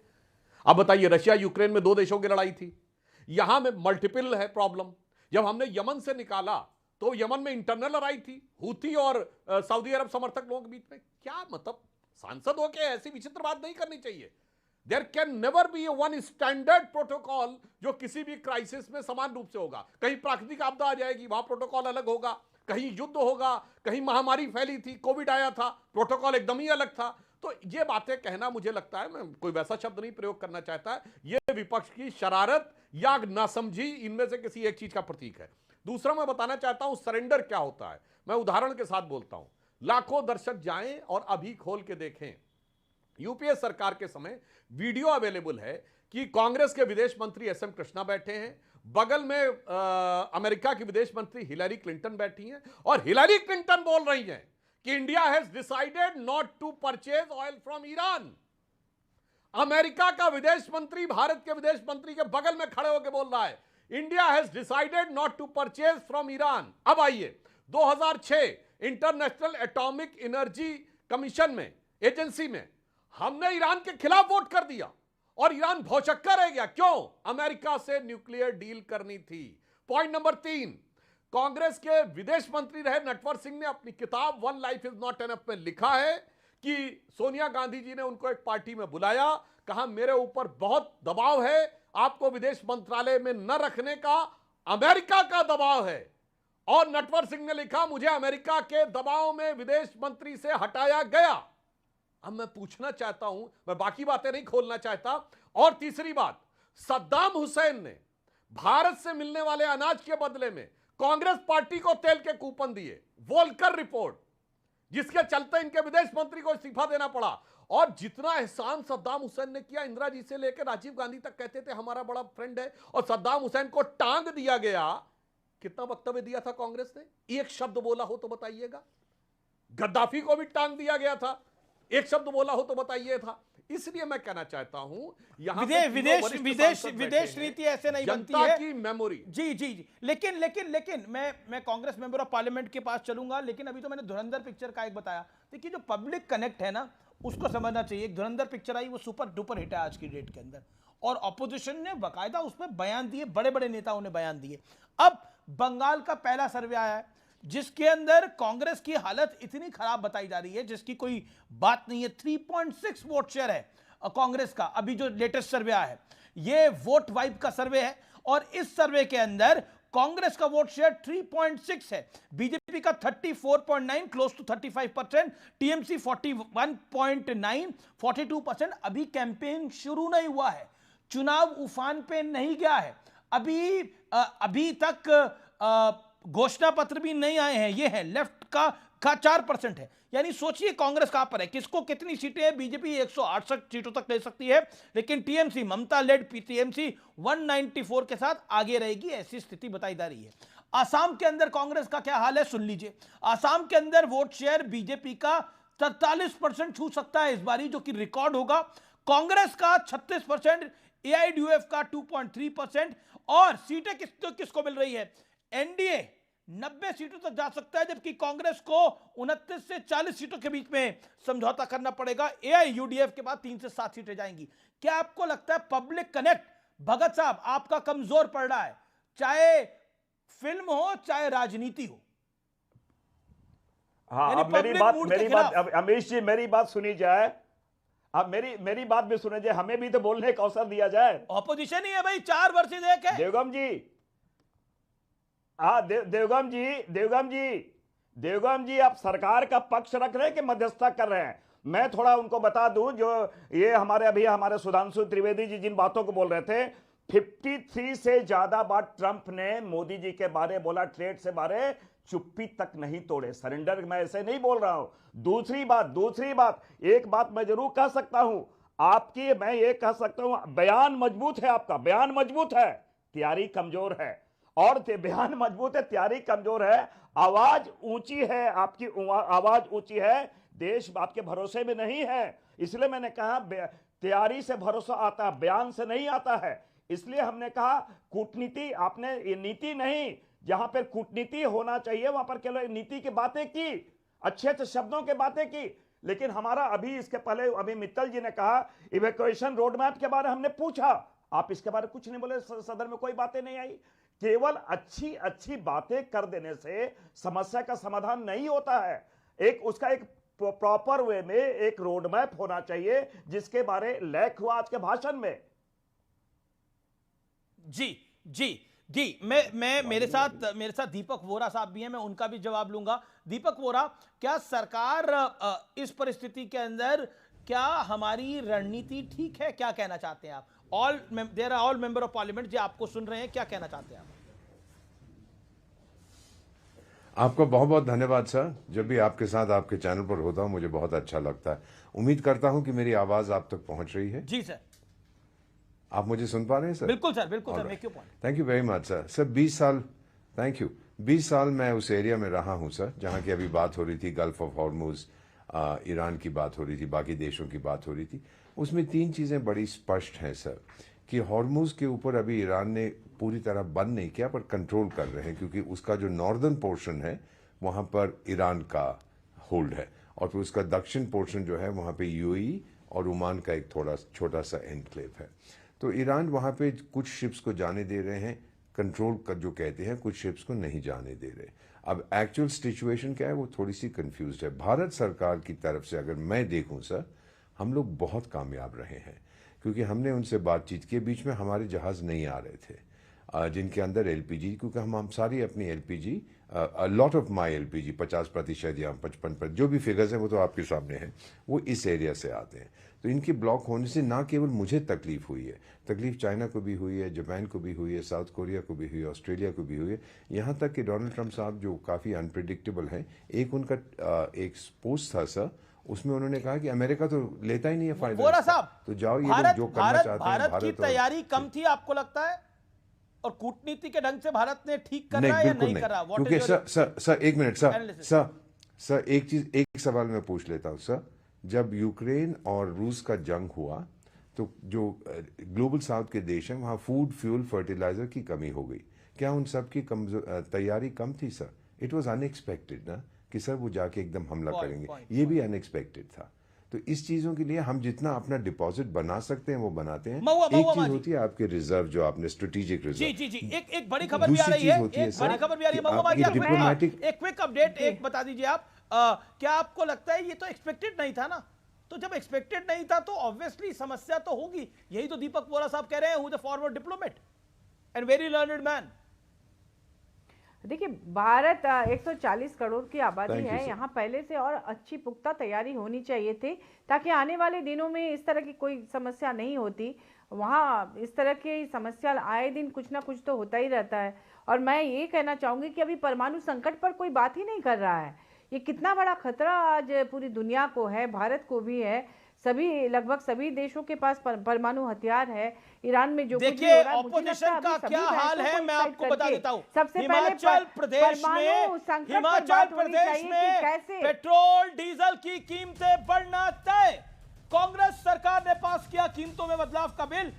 [SPEAKER 6] अब बताइए, रशिया यूक्रेन में 2 देशों की लड़ाई थी, यहां में मल्टीपल है प्रॉब्लम। जब हमने यमन से निकाला तो यमन में इंटरनल लड़ाई थी हूथी और सऊदी अरब समर्थक लोगों के बीच में। क्या मतलब, सांसद होकर ऐसी विचित्र बात नहीं करनी चाहिए। There can never be a one standard protocol जो किसी भी क्राइसिस में समान रूप से होगा। कहीं प्राकृतिक आपदा आ जाएगी, वहां प्रोटोकॉल अलग होगा, कहीं युद्ध होगा, कहीं महामारी फैली थी, कोविड आया था, प्रोटोकॉल एकदम ही अलग था। तो ये बातें कहना, मुझे लगता है, मैं कोई वैसा शब्द नहीं प्रयोग करना चाहता, ये विपक्ष की शरारत या नासमझी, इनमें से किसी एक चीज का प्रतीक है। दूसरा मैं बताना चाहता हूं सरेंडर क्या होता है। मैं उदाहरण के साथ बोलता हूं, लाखों दर्शक जाएं और अभी खोल के देखें। यूपीए सरकार के समय वीडियो अवेलेबल है कि कांग्रेस के विदेश मंत्री एसएम कृष्णा बैठे हैं, बगल में अमेरिका की विदेश मंत्री हिलरी क्लिंटन बैठी हैं, और हिलरी क्लिंटन बोल रही हैं कि India has decided not to purchase oil from Iran. America का विदेश मंत्री भारत के विदेश मंत्री के बगल में खड़े होकर बोल रहा है, India has decided not to purchase from Iran. अब आइए, 2006 इंटरनेशनल एटॉमिक एनर्जी कमीशन में, एजेंसी में, हमने ईरान के खिलाफ वोट कर दिया और ईरान भौचक्का रह गया। क्यों? अमेरिका से न्यूक्लियर डील करनी थी। पॉइंट नंबर 3, कांग्रेस के विदेश मंत्री रहे नटवर सिंह ने अपनी किताब one life is not enough में लिखा है कि सोनिया गांधी जी ने उनको एक पार्टी में बुलाया, कहा मेरे ऊपर बहुत दबाव है, आपको विदेश मंत्रालय में न रखने का अमेरिका का दबाव है। और नटवर सिंह ने लिखा, मुझे अमेरिका के दबाव में विदेश मंत्री से हटाया गया। अब मैं पूछना चाहता हूं, मैं बाकी बातें नहीं खोलना चाहता। और तीसरी बात, सद्दाम हुसैन ने भारत से मिलने वाले अनाज के बदले में कांग्रेस पार्टी को तेल के कूपन दिए, वोल्कर रिपोर्ट, जिसके चलते इनके विदेश मंत्री को इस्तीफा देना पड़ा। और जितना एहसान सद्दाम हुसैन ने किया, इंदिरा जी से लेकर राजीव गांधी तक कहते थे हमारा बड़ा फ्रेंड है, और सद्दाम हुसैन को टांग दिया गया। कितना वक्तव्य दिया था कांग्रेस ने? एक शब्द बोला हो तो बताइएगा। गद्दाफी को भी टांग दिया गया था, एक शब्द बोला हो तो बताइए था। इसलिए मैं कहना चाहता हूं, यहां
[SPEAKER 1] विदेश नीति ऐसे नहीं बनती है,
[SPEAKER 6] की मेमोरी।
[SPEAKER 1] जी। लेकिन मैं कांग्रेस मेंबर ऑफ पार्लियामेंट के पास चलूंगा। लेकिन अभी तो मैंने धुरंधर पिक्चर का एक बताया। देखिए, जो पब्लिक कनेक्ट है ना, उसको समझना चाहिए। एक धुरंधर पिक्चर आई, वो सुपर डुपर हिट है आज की डेट के अंदर, और ऑपोजिशन ने बाकायदा उसमें बयान दिए, बड़े बड़े नेताओं ने बयान दिए। अब बंगाल का पहला सर्वे आया है, जिसके अंदर कांग्रेस की हालत इतनी खराब बताई जा रही है जिसकी कोई बात नहीं है। 3.6 वोट शेयर है कांग्रेस का। अभी जो लेटेस्ट सर्वे आया है, ये वोट वाइब का सर्वे है, और इस सर्वे के अंदर कांग्रेस का वोट शेयर 3.6 है, बीजेपी का 34.9, क्लोज टू 35%, टीएमसी 41.9, 42%। अभी कैंपेन शुरू नहीं हुआ है, चुनाव उफान पे नहीं गया है, अभी तक घोषणा पत्र भी नहीं आए हैं। ये है लेफ्ट का 4% है। यानी सोचिए कांग्रेस कहां पर है, किसको कितनी सीटें हैं। बीजेपी 168 सीटों तक ले सकती है, लेकिन टीएमसी, ममता लेड टीएमसी 194 के साथ आगे रहेगी, ऐसी स्थिति बताई जा रही है। आसाम के अंदर कांग्रेस का क्या हाल है सुन लीजिए। आसाम के अंदर वोट शेयर बीजेपी का 43% छू सकता है इस बारी, जो कि रिकॉर्ड होगा। कांग्रेस का 36%, एआईडीयूएफ का 2.3%, और सीटें किसको मिल रही है? एनडीए 90 सीटों तक जा सकता है, जबकि कांग्रेस को 29 से 40 सीटों के बीच में समझौता करना पड़ेगा। एआईयूडीएफ के बाद 3 से 7 सीटें जाएंगी। क्या आपको लगता है पब्लिक कनेक्ट, भगत साहब, आपका कमजोर पड़ रहा है, चाहे फिल्म हो चाहे राजनीति हो?
[SPEAKER 7] हाँ, अब मेरी बात अमीश जी, मेरी बात सुनी जाए। अब मेरी बात भी सुने जाए, हमें भी तो बोलने का अवसर दिया जाए।
[SPEAKER 1] ऑपोजिशन ही है भाई, 4 वर्सेस 1 है।
[SPEAKER 7] देवगम जी आप सरकार का पक्ष रख रहे हैं कि मध्यस्थता कर रहे हैं? मैं थोड़ा उनको बता दूं, जो ये हमारे सुधांशु त्रिवेदी जी जिन बातों को बोल रहे थे, 53 से ज्यादा बार ट्रंप ने मोदी जी के बारे बोला, ट्रेड से बारे, चुप्पी तक नहीं तोड़े। सरेंडर मैं ऐसे नहीं बोल रहा हूं। दूसरी बात, एक बात मैं जरूर कह सकता हूं, मैं ये कह सकता हूं, बयान मजबूत है, आपका बयान मजबूत है, तैयारी कमजोर है। और बयान मजबूत है, तैयारी कमजोर है, आवाज ऊंची है, आपकी आवाज ऊंची है, देश आपके भरोसे में नहीं है। इसलिए मैंने कहा तैयारी से भरोसा आता है, बयान से नहीं आता है। इसलिए हमने कहा कूटनीति, आपने ये नीति नहीं, जहां पर कूटनीति होना चाहिए वहां पर केवल नीति की बातें की, अच्छे अच्छे शब्दों की बातें की। लेकिन हमारा अभी इसके पहले अभी मित्तल जी ने कहा इवैक्यूएशन रोड मैप के बारे में हमने पूछा, आप इसके बारे में कुछ नहीं बोले, सदन में कोई बातें नहीं आई। केवल अच्छी अच्छी बातें कर देने से समस्या का समाधान नहीं होता है। एक उसका एक प्रॉपर वे में एक रोड मैप होना चाहिए, जिसके बारे लैक हुआ आज के भाषण में।
[SPEAKER 1] जी जी जी, मैं मेरे साथ दीपक वोरा साहब भी हैं, मैं उनका भी जवाब लूंगा। दीपक वोरा, क्या सरकार इस परिस्थिति के अंदर, क्या हमारी रणनीति ठीक है? क्या कहना चाहते हैं आप? There are all member of parliament ji आपको सुन रहे हैं, क्या कहना चाहते हैं आप?
[SPEAKER 10] आपका बहुत बहुत धन्यवाद सर। जब भी आपके साथ आपके चैनल पर होता हूं मुझे बहुत अच्छा लगता है। उम्मीद करता हूं कि मेरी आवाज आप तक पहुंच रही है।
[SPEAKER 1] जी सर।
[SPEAKER 10] आप मुझे सुन पा रहे हैं सर?
[SPEAKER 1] बिल्कुल सर, बिल्कुल sir, make your point.
[SPEAKER 10] Thank you very much sir. Sir 20 साल, थैंक यू। 20 साल मैं उस एरिया में रहा हूं सर, जहां की अभी बात हो रही थी, गल्फ ऑफ हॉर्मुज, ईरान की बात हो रही थी, बाकी देशों की बात हो रही थी। उसमें 3 चीजें बड़ी स्पष्ट हैं सर, कि हॉर्मुज के ऊपर अभी ईरान ने पूरी तरह बंद नहीं किया, पर कंट्रोल कर रहे हैं, क्योंकि उसका जो नॉर्दर्न पोर्शन है वहां पर ईरान का होल्ड है, और फिर उसका दक्षिण पोर्शन जो है वहां पे यूएई और ओमान का एक थोड़ा छोटा सा एनक्लेव है। तो ईरान वहां पे कुछ शिप्स को जाने दे रहे हैं, कंट्रोल कर जो कहते हैं, कुछ शिप्स को नहीं जाने दे रहे। अब एक्चुअल सिचुएशन क्या है वो थोड़ी सी कंफ्यूज्ड है। भारत सरकार की तरफ से अगर मैं देखूं सर, हम लोग बहुत कामयाब रहे हैं, क्योंकि हमने उनसे बातचीत की। बीच में हमारे जहाज नहीं आ रहे थे जिनके अंदर एलपीजी, क्योंकि हम सारी अपनी LPG, lot of my LPG 50% या 55%, जो भी फिगर्स हैं वो तो आपके सामने हैं, वो इस एरिया से आते हैं। तो इनके ब्लॉक होने से ना केवल मुझे तकलीफ हुई है, तकलीफ चाइना को भी हुई है, जापान को भी हुई है, साउथ कोरिया को भी हुई है, ऑस्ट्रेलिया को भी हुई है, यहाँ तक कि डोनाल्ड ट्रंप साहब जो काफ़ी अनप्रिडिक्टेबल हैं, एक उनका एक पोस्ट था सर, उसमें उन्होंने कहा कि अमेरिका तो लेता ही नहीं है फायदा,
[SPEAKER 1] वोरा साहब,
[SPEAKER 10] तो जाओ ये लोग जो करना चाहते हैं।
[SPEAKER 1] भारत की तैयारी कम थी आपको लगता है, और कूटनीति के ढंग से भारत ने ठीक कर रहा है या नहीं कर रहा?
[SPEAKER 10] क्योंकि सर एक मिनट सर एक चीज, एक सवाल मैं पूछ लेता हूं सर। जब यूक्रेन और रूस का जंग हुआ तो जो ग्लोबल साउथ के देश हैं वहां फूड, फ्यूल, फर्टिलाइजर की कमी हो गई। क्या उन सब की तैयारी कम थी सर? इट वाज अनएक्सपेक्टेड ना, कि सर वो जाके एकदम हमला करेंगे, ये भी अनएक्सपेक्टेड था। तो इस चीजों के लिए हम जितना अपना डिपॉजिट बना सकते हैं वो बनाते हैं। एक चीज होती है आपके रिजर्व, जो आपने स्ट्रेटेजिक रिजर्व।
[SPEAKER 1] जी एक बड़ी खबर भी आ रही है, बड़ी खबर भी आ रही है महुआ जी, एक क्विक अपडेट एक बता दीजिए आप। क्या आपको लगता है ये तो एक्सपेक्टेड नहीं था ना? तो जब एक्सपेक्टेड नहीं था तो ऑब्वियसली समस्या तो होगी। यही तो दीपक वोरा साहब कह रहे हैं, who is a forward diplomat and very learned man.
[SPEAKER 8] देखिए, भारत 140 करोड़ की आबादी है, यहाँ पहले से और अच्छी पुख्ता तैयारी होनी चाहिए थी, ताकि आने वाले दिनों में इस तरह की कोई समस्या नहीं होती। वहाँ इस तरह की समस्या आए दिन कुछ ना कुछ तो होता ही रहता है। और मैं ये कहना चाहूँगी कि अभी परमाणु संकट पर कोई बात ही नहीं कर रहा है। ये कितना बड़ा खतरा आज पूरी दुनिया को है, भारत को भी है। सभी, लगभग सभी देशों के पास परमाणु हथियार है। ईरान में जो कुछ भी हो रहा है,
[SPEAKER 1] ऑपोजिशन का क्या हाल है मैं आपको बता देता हूं।
[SPEAKER 8] सबसे
[SPEAKER 1] हिमाचल प्रदेश में पेट्रोल डीजल की कीमतें बढ़ना तय। कांग्रेस सरकार ने पास किया कीमतों में बदलाव का बिल,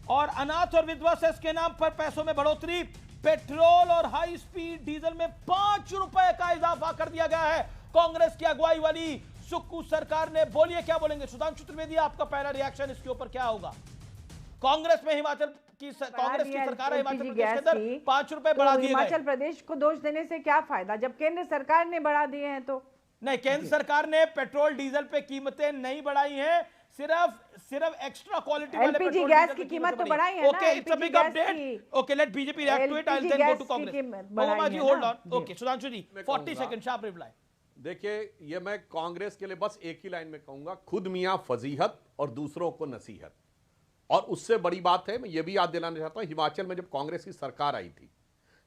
[SPEAKER 1] और अनाथ और विधवा सेस के नाम पर पैसों में बढ़ोतरी। पेट्रोल और हाई स्पीड डीजल में 5 रुपए का इजाफा कर दिया गया है कांग्रेस की अगुवाई वाली सुक्कू सरकार ने। बोलिए क्या बोलेंगे सुधांशु त्रिवेदी, आपका पहला रिएक्शन इसके ऊपर क्या होगा? कांग्रेस में कांग्रेस की सरकार है, हिमाचल प्रदेश के अंदर 5 रुपए बढ़ा दिए गए।
[SPEAKER 8] हिमाचल प्रदेश को दोष देने से क्या फायदा जब केंद्र सरकार ने बढ़ा दिए हैं? तो
[SPEAKER 1] नहीं, केंद्र सरकार ने पेट्रोल डीजल पे कीमतें नहीं बढ़ाई हैं, सिर्फ एक्स्ट्रा क्वालिटी वाले
[SPEAKER 8] एलपीजी गैस की कीमत तो बढ़ाई है ना।
[SPEAKER 1] Okay, it's a big update. Okay, let BJP react to it, I will then go to Congress. Mahua ji hold on. Okay Sudhanshu ji 40 second sharp reply.
[SPEAKER 6] देखिए, ये मैं कांग्रेस के लिए बस एक ही लाइन में कहूंगा, खुद मियां फजीहत और दूसरों को नसीहत। और उससे बड़ी बात है, मैं ये भी याद दिलाना चाहता हूं, हिमाचल में जब कांग्रेस की सरकार आई थी,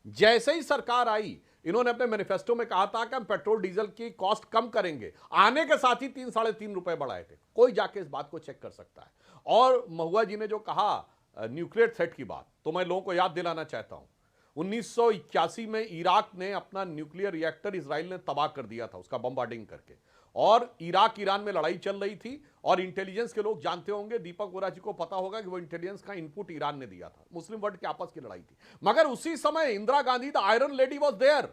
[SPEAKER 6] जैसे ही सरकार आई, इन्होंने अपने मैनिफेस्टो में कहा था कि हम पेट्रोल डीजल की कॉस्ट कम करेंगे। आने के साथ ही 3-3.5 रुपए बढ़ाए थे। कोई जाके इस बात को चेक कर सकता है। और महुआ जी ने जो कहा न्यूक्लियर थ्रेट की बात, तो मैं लोगों को याद दिलाना चाहता हूं, 1981 में इराक ने अपना न्यूक्लियर रिएक्टर इजराइल ने तबाह कर दिया था, उसका बम्बार्डिंग करके, और इराक ईरान में लड़ाई चल रही थी। और इंटेलिजेंस के लोग जानते होंगे, दीपक वोरा जी को पता होगा कि वो इंटेलिजेंस का इनपुट ईरान ने दिया था। मुस्लिम वर्ल्ड की आपस की लड़ाई थी, मगर उसी समय Indira Gandhi the iron lady was there.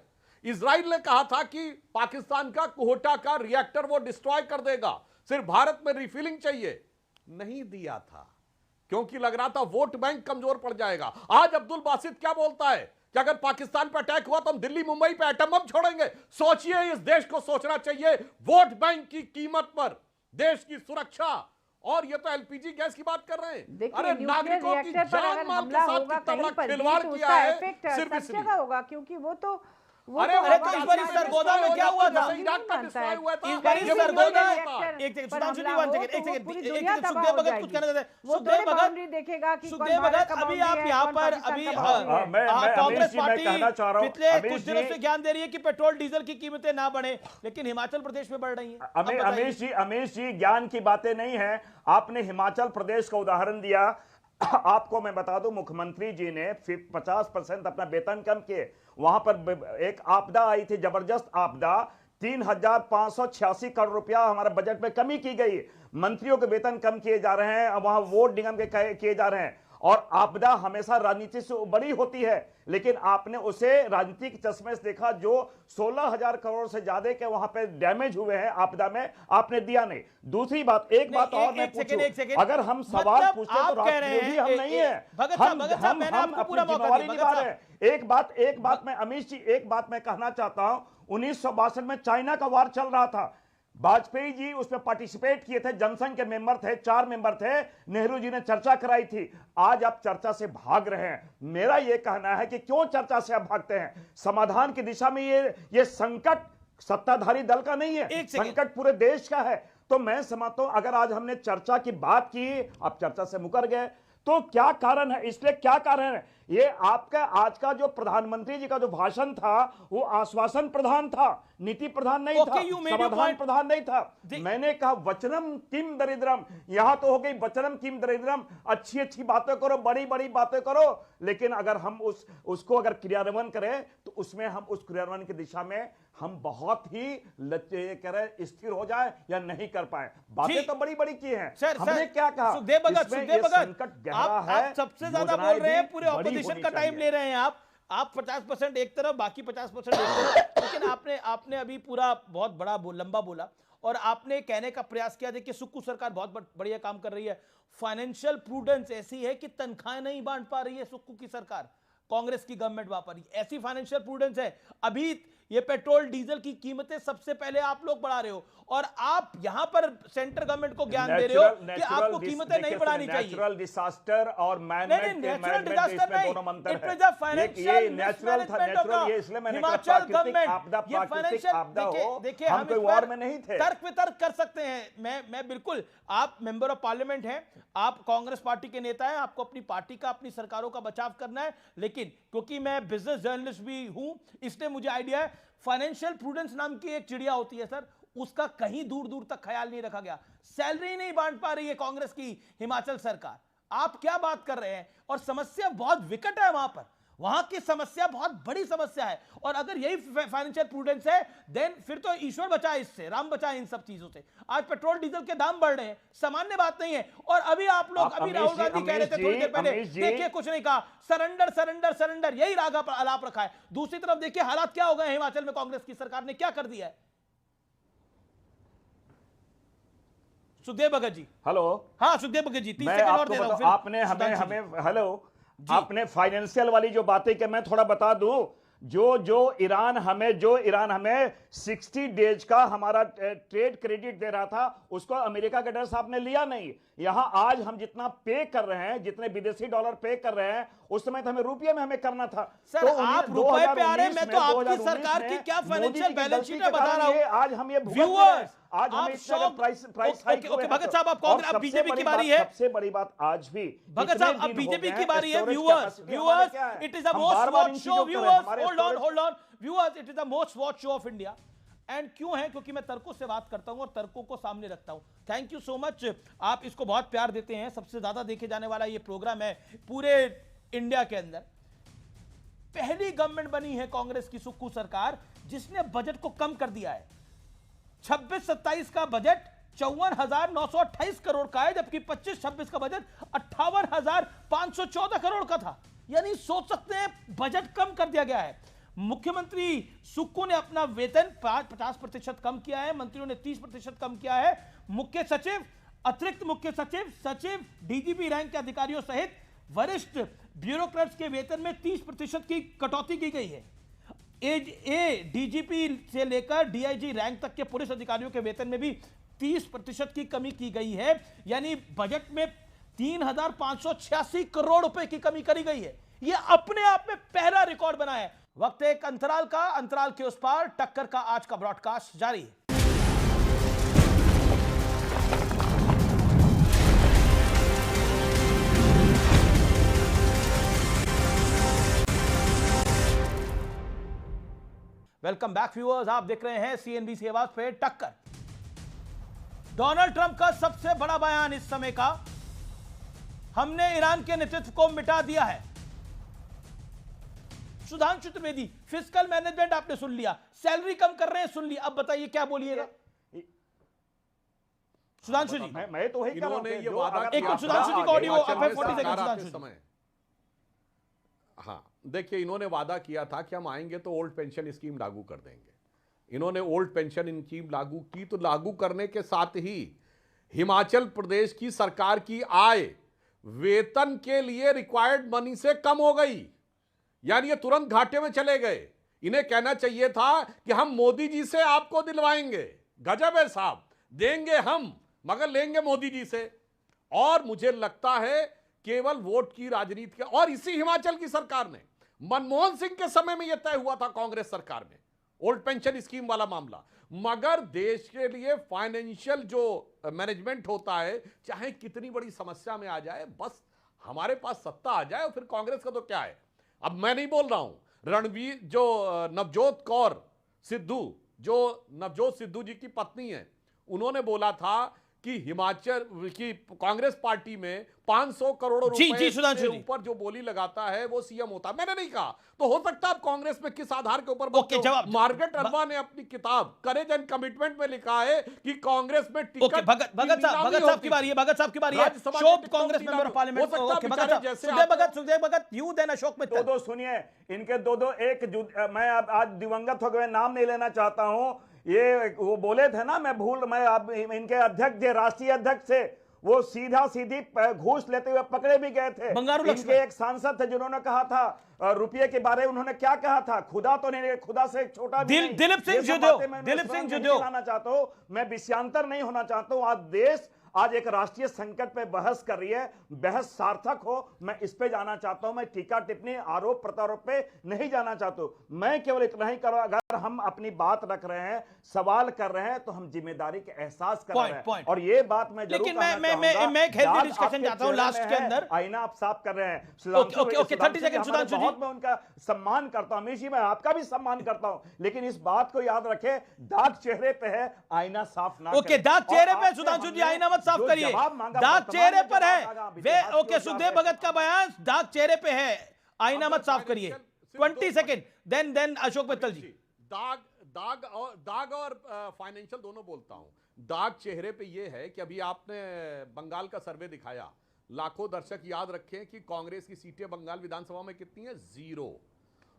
[SPEAKER 6] Israel ने कहा था कि पाकिस्तान का कोहटा का रिएक्टर वो डिस्ट्रॉय कर देगा, सिर्फ भारत में रिफिलिंग चाहिए। नहीं दिया था क्योंकि लग रहा था वोट बैंक कमजोर पड़ जाएगा। आज अब्दुल बासित क्या बोलता है कि अगर पाकिस्तान पर अटैक हुआ तो हम दिल्ली मुंबई पे एटम बम छोड़ेंगे। सोचिए, इस देश को सोचना चाहिए वोट बैंक की कीमत पर, देश की सुरक्षा। और ये तो एलपीजी गैस की बात कर रहे हैं। अरे नागरिकों की जान माल के साथ कितना बड़ा खिलवाड़ किया है सिर्फ इसलिए
[SPEAKER 8] होगा, क्योंकि वो तो
[SPEAKER 1] अरे तो इस बार सरगोदा में क्या हुआ था?
[SPEAKER 6] इराक का डिस्ट्रॉय हुआ था।
[SPEAKER 1] इस बार सरगोदा एक सेकंड सुधांशु जी, एक सेकंड सुखदेव भगत कुछ कहना चाहते हैं। सुखदेव भगत अभी आप यहाँ पर अभी कांग्रेस पार्टी पिछले कुछ दिनों से ज्ञान दे रही है कि पेट्रोल डीजल की कीमतें ना बढ़े, लेकिन हिमाचल प्रदेश में बढ़ रही है।
[SPEAKER 7] अमीश जी ज्ञान की बातें नहीं है। आपने हिमाचल प्रदेश का उदाहरण दिया। आपको मैं बता दूं, मुख्यमंत्री जी ने 50% अपना वेतन कम किए। वहां पर एक आपदा आई थी, जबरदस्त आपदा, 3,586 करोड़ रुपया हमारे बजट में कमी की गई। मंत्रियों के वेतन कम किए जा रहे हैं, वहां वोट निगम के किए जा रहे हैं। और आपदा हमेशा राजनीति से बड़ी होती है, लेकिन आपने उसे राजनीतिक चश्मे से देखा। जो 16,000 करोड़ से ज्यादा के वहां पे डैमेज हुए हैं आपदा में, आपने दिया नहीं। दूसरी बात, एक बात और मैं पूछूं, अगर हम सवाल पूछते तो राष्ट्रविरोधी हम नहीं है, हम अपनी जिम्मेवारी निभा रहे हैं। एक बात मैं अमीश जी, एक बात मैं कहना चाहता हूं। 1962 में चाइना का वार चल रहा था, वाजपेयी जी उसमें पार्टिसिपेट किए थे, जनसंघ के मेंबर थे, 4 मेंबर थे, नेहरू जी ने चर्चा कराई थी। आज आप चर्चा से भाग रहे हैं। मेरा यह कहना है कि क्यों चर्चा से आप भागते हैं? समाधान की दिशा में ये संकट सत्ताधारी दल का नहीं है, संकट पूरे देश का है। तो मैं समझता हूं अगर आज हमने चर्चा की बात की, आप चर्चा से मुकर गए, तो क्या कारण है? इसलिए क्या कारण है? ये आपका आज का जो प्रधानमंत्री जी का जो भाषण था, वो आश्वासन प्रधान था, नीति प्रधान नहीं था, समाधान प्रधान नहीं था। मैंने कहा वचनम किम दरिद्रम, यहां तो हो गई वचनम किम दरिद्रम। अच्छी अच्छी बातें करो, बड़ी बड़ी बातें करो, लेकिन अगर हम उसको अगर क्रियान्वयन करें तो उसमें हम उस क्रियान्वयन की दिशा में हम बहुत ही स्थिर हो जाए या नहीं कर पाए। बातें तो बड़ी बड़ी की हैं। हमने क्या कहा?
[SPEAKER 1] सुखदेव भगत संकट गहरा है। आप सबसे ज्यादा बोल रहे हैं, पूरे ऑपोजिशन का टाइम ले रहे हैं आप 50% एक तरफ, बाकी 50% एक तरफ। लेकिन आपने अभी पूरा बहुत बड़ा लंबा बोला और आपने कहने का प्रयास किया। देखिए, सुक्खू सरकार बहुत बढ़िया काम कर रही है। फाइनेंशियल प्रूडेंस ऐसी है कि तनख्वाहें नहीं बांट पा रही है सुक्खू की सरकार, कांग्रेस की गवर्नमेंट वहां पर ऐसी फाइनेंशियल प्रूडेंस है। अभी ये पेट्रोल डीजल की कीमतें सबसे पहले आप लोग बढ़ा रहे हो और आप यहां पर सेंट्रल गवर्नमेंट को ज्ञान दे रहे हो कि आपको कीमतें नहीं बढ़ानी चाहिए।
[SPEAKER 7] नेचुरल डिजास्टर और मैनमेड
[SPEAKER 1] नेचुरल डिजास्टर नहीं,
[SPEAKER 7] it is a financial
[SPEAKER 1] natural था।
[SPEAKER 7] नेचुरल, ये इसलिए मैंने कहा प्राकृतिक आपदा हो,
[SPEAKER 1] देखिए
[SPEAKER 7] हम कोई वॉर में नहीं थे।
[SPEAKER 1] तर्क वितर्क कर सकते हैं। मैं बिल्कुल, आप मेंबर ऑफ पार्लियामेंट हैं, आप कांग्रेस पार्टी के नेता हैं, आपको अपनी पार्टी का, अपनी सरकारों का बचाव करना है। लेकिन क्योंकि मैं बिजनेस जर्नलिस्ट भी हूं, इसलिए मुझे आइडिया है। फाइनेंशियल प्रूडेंस नाम की एक चिड़िया होती है सर, उसका कहीं दूर दूर तक ख्याल नहीं रखा गया। सैलरी नहीं बांट पा रही है कांग्रेस की हिमाचल सरकार। आप क्या बात कर रहे हैं? और समस्या बहुत विकट है वहां पर, वहां की समस्या बहुत बड़ी समस्या है। और अगर यही फाइनेंशियल प्रूडेंस है, देन फिर तो ईश्वर बचाए इससे, राम बचाए इन सब चीजों से। आज पेट्रोल डीजल के दाम बढ़ रहे हैं, सामान्य बात नहीं है। और अभी आप लोग, अभी राहुल गांधी कह रहे थे थोड़ी देर पहले, देखिए कुछ नहीं कहा, सरेंडर सरेंडर सरेंडर, यही रागा पर आलाप रखा है। दूसरी तरफ देखिए हालात क्या हो गए हिमाचल में, कांग्रेस की सरकार ने क्या कर दिया है। सुखदेव भगत जी,
[SPEAKER 7] हेलो।
[SPEAKER 1] हाँ सुखदेव भगत जी, 30 सेकंड और दे रहा हूं।
[SPEAKER 7] आपने हमें हेलो, आपने फाइनेंशियल वाली जो बातें कि मैं थोड़ा बता दूं, जो ईरान हमें 60 डेज का हमारा ट्रेड क्रेडिट दे रहा था, उसको अमेरिका के डर से आपने लिया नहीं। यहां आज हम जितना पे कर रहे हैं, जितने विदेशी डॉलर पे कर रहे हैं, उस समय तो हमें रुपये में हमें करना था।
[SPEAKER 1] सर तो आप रुपए पे आ रहे हैं, मैं तो आपकी सरकार की क्या फाइनेंशियल बैलेंस शीट है बता रहा हूं।
[SPEAKER 7] आज हम ये व्यूअर्स, आज हम प्राइस हाइक हुए हैं।
[SPEAKER 1] भगत साहब, आप बीजेपी की बारी है।
[SPEAKER 7] सबसे बड़ी बात आज भी
[SPEAKER 1] भगत साहब, अब बीजेपी की बारी है। Viewers, it is the most watch show. Viewers, hold on viewers, it is the most watch show off India. And क्यों है? क्योंकि मैं तर्कों से बात करता हूं और तर्कों को सामने रखता हूं। थैंक यू सो मच, आप इसको बहुत प्यार देते हैं। सबसे ज्यादा देखे जाने वाला ये प्रोग्राम है पूरे इंडिया के अंदर। पहली गवर्नमेंट बनी है कांग्रेस की सुक्खू सरकार जिसने बजट को कम कर दिया है। 26-27 का बजट 54,928 करोड़ का है, जबकि 25-26 का बजट 58,514 करोड़ का था। यानी सोच सकते हैं बजट कम कर दिया गया है। मुख्यमंत्री सुक्खू ने अपना वेतन 50% कम किया है, मंत्रियों ने 30% कम किया है। मुख्य सचिव, अतिरिक्त मुख्य सचिव, सचिव, डीजीपी रैंक के अधिकारियों सहित वरिष्ठ ब्यूरोक्रेट्स के वेतन में 30% की कटौती की गई है। डीजीपी से लेकर डीआईजी रैंक तक के पुलिस अधिकारियों के वेतन में भी 30% की कमी की गई है। यानी बजट में 3,586 करोड़ रुपए की कमी करी गई है। यह अपने आप में पहला रिकॉर्ड बना है। वक्त एक अंतराल का, अंतराल के उस पार टक्कर का आज का ब्रॉडकास्ट जारी है। वेलकम बैक व्यूअर्स, आप देख रहे हैं सीएनबीसी आवाज पे टक्कर। डोनाल्ड ट्रंप का सबसे बड़ा बयान इस समय का, हमने ईरान के नेतृत्व को मिटा दिया है। सुधांशु त्रिवेदी, फिस्कल मैनेजमेंट आपने सुन लिया, सैलरी कम कर रहे हैं सुन लिया, अब बताइए क्या बोलिएगा सुधांशु जी?
[SPEAKER 7] मैं तो वही कह रहा हूं,
[SPEAKER 2] ये वादा
[SPEAKER 1] एक मिनट सुधांशु जी का ऑडियो आप 40 सेकंड सुधांशु जी।
[SPEAKER 6] हाँ, देखिए, इन्होंने वादा किया था कि हम आएंगे तो ओल्ड पेंशन स्कीम लागू कर देंगे। इन्होंने ओल्ड पेंशन स्कीम लागू की, तो लागू करने के साथ ही हिमाचल प्रदेश की सरकार की आय वेतन के लिए रिक्वायर्ड मनी से कम हो गई। यानी ये तुरंत घाटे में चले गए। इन्हें कहना चाहिए था कि हम मोदी जी से आपको दिलवाएंगे। गजब है साहब, देंगे हम मगर लेंगे मोदी जी से। और मुझे लगता है केवल वोट की राजनीति के, और इसी हिमाचल की सरकार ने, मनमोहन सिंह के समय में यह तय हुआ था कांग्रेस सरकार में, ओल्ड पेंशन स्कीम वाला मामला। मगर देश के लिए फाइनेंशियल जो मैनेजमेंट होता है, चाहे कितनी बड़ी समस्या में आ जाए, बस हमारे पास सत्ता आ जाए, और फिर कांग्रेस का तो क्या है। अब मैं नहीं बोल रहा हूं, रणवीर जो नवजोत कौर सिद्धू, जो नवजोत सिद्धू जी की पत्नी है, उन्होंने बोला था कि हिमाचल की कांग्रेस पार्टी में 500 करोड़ रुपए से ऊपर जो बोली लगाता है वो सीएम होता है। मैंने नहीं कहा, तो हो सकता है आप कांग्रेस में किस आधार के ऊपर बोलते हो। मार्गरेट अल्वा ने अपनी किताब करेज एंड कमिटमेंट में लिखा है कि कांग्रेस में टिकट
[SPEAKER 1] भगत साहब की बारी है, भगत साहब की बारी है। शोभ Congress member of parliament, Sukhdev Bhagat, you then Ashok Mittal.
[SPEAKER 7] दो सुनिए, इनके दो एक मैं आज दिवंगत हो गए, नाम नहीं लेना चाहता हूं। ये वो बोले थे ना, मैं अब इनके अध्यक्ष, राष्ट्रीय अध्यक्ष थे, वो सीधी घूस लेते हुए पकड़े भी गए थे। इनके एक सांसद थे जिन्होंने कहा था रुपये के बारे में, उन्होंने क्या कहा था, खुदा तो नहीं, खुदा से छोटा भी नहीं।
[SPEAKER 1] दिलीप सिंह जूदेव
[SPEAKER 7] लाना चाहता हूं, मैं विषयांतर नहीं होना चाहता हूं। आज देश आज एक राष्ट्रीय संकट पे बहस कर रही है, बहस सार्थक हो, मैं इस पे जाना चाहता हूं। मैं टीका टिप्पणी, आरोप प्रत्यारोप पे नहीं जाना चाहता हूं। मैं केवल इतना ही करूं, अगर हम अपनी बात रख रहे हैं, सवाल कर रहे हैं, तो हम जिम्मेदारी के एहसास कर रहे हैं। और ये बात मैं जरूर कहना चाहूंगा,
[SPEAKER 1] मैं हेल्दी डिस्कशन चाहता हूं लास्ट के अंदर।
[SPEAKER 7] आईना आप साफ कर रहे हैं।
[SPEAKER 1] ओके 30 सेकंड सुधांशु जी।
[SPEAKER 7] मैं उनका सम्मान करता हूं, अमीश जी मैं आपका भी सम्मान करता हूं, लेकिन इस बात को याद रखें, दाग चेहरे पे है, आईना साफ ना।
[SPEAKER 1] ओके, दाग चेहरे पे सुधांशु जी, आईना साफ करिए, दाग चेहरे पर है वे। ओके, सुखदेव भगत का बयान दाग चेहरे पे है, आईना मत साफ करिए। 20 सेकंड, देन अशोक मित्तल जी।
[SPEAKER 6] दाग और फाइनेंशियल दोनों बोलता हूं। दाग चेहरे पे ये है कि अभी आपने बंगाल का सर्वे दिखाया, लाखों दर्शक याद रखें कि कांग्रेस की सीटें बंगाल विधानसभा में कितनी है, 0।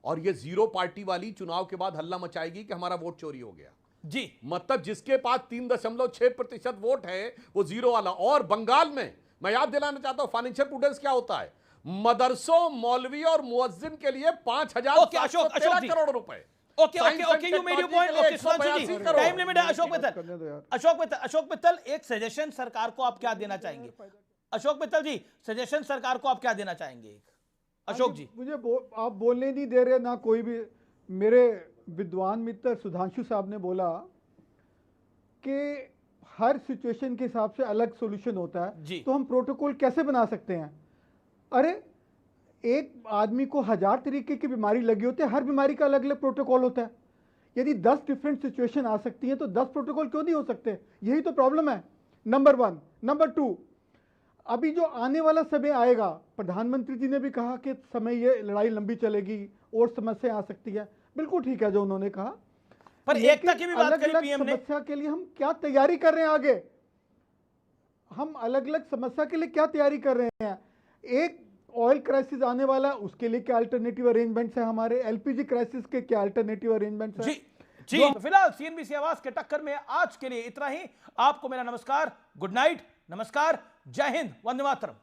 [SPEAKER 6] और ये 0 पार्टी वाली चुनाव के बाद हल्ला मचाएगी कि हमारा वोट चोरी हो गया
[SPEAKER 1] जी।
[SPEAKER 6] मतलब जिसके पास 3.6% वोट है वो 0 वाला। और बंगाल में मैं याद दिलाना चाहता हूं, फाइनेंशियल प्रूडेंस क्या होता है, मदरसों, मौलवी और मुअज्जिन के लिए 5,713 करोड़ रुपए।
[SPEAKER 1] Okay, you made your point. Okay Sudhanshu ji, time limit है। अशोक मित्तल, एक सजेशन सरकार को आप क्या देना चाहेंगे? अशोक मित्तल जी, सजेशन सरकार को आप क्या देना चाहेंगे? अशोक जी,
[SPEAKER 9] मुझे आप बोलने नहीं दे रहे ना कोई भी। मेरे विद्वान मित्र सुधांशु साहब ने बोला कि हर सिचुएशन के हिसाब से अलग सॉल्यूशन होता है, तो हम प्रोटोकॉल कैसे बना सकते हैं? अरे एक आदमी को 1000 तरीके की बीमारी लगी होती है, हर बीमारी का अलग अलग प्रोटोकॉल होता है। यदि 10 डिफरेंट सिचुएशन आ सकती हैं तो 10 प्रोटोकॉल क्यों नहीं हो सकते? यही तो प्रॉब्लम है, नंबर 1। नंबर 2, अभी जो आने वाला समय आएगा, प्रधानमंत्री जी ने भी कहा कि समय ये लड़ाई लंबी चलेगी और समस्या आ सकती है। बिल्कुल ठीक है जो उन्होंने कहा,
[SPEAKER 1] पर एकता की भी बात करी
[SPEAKER 9] अलग-अलग
[SPEAKER 1] पीएम ने।
[SPEAKER 9] समस्या के लिए हम क्या तैयारी कर रहे हैं आगे? हम अलग-अलग समस्या के लिए क्या तैयारी कर रहे हैं? एक ऑयल क्राइसिस आने वाला है, उसके लिए क्या अल्टरनेटिव अरेंजमेंट्स हैं हमारे? एलपीजी क्राइसिस के क्या अल्टरनेटिव अरेंजमेंट्स हैं?
[SPEAKER 1] जी तो फिलहाल सीएनबीसी आवाज के टक्कर में आज के लिए इतना ही। आपको मेरा नमस्कार, गुड नाइट, नमस्कार, जय हिंद, वंदे मातरम।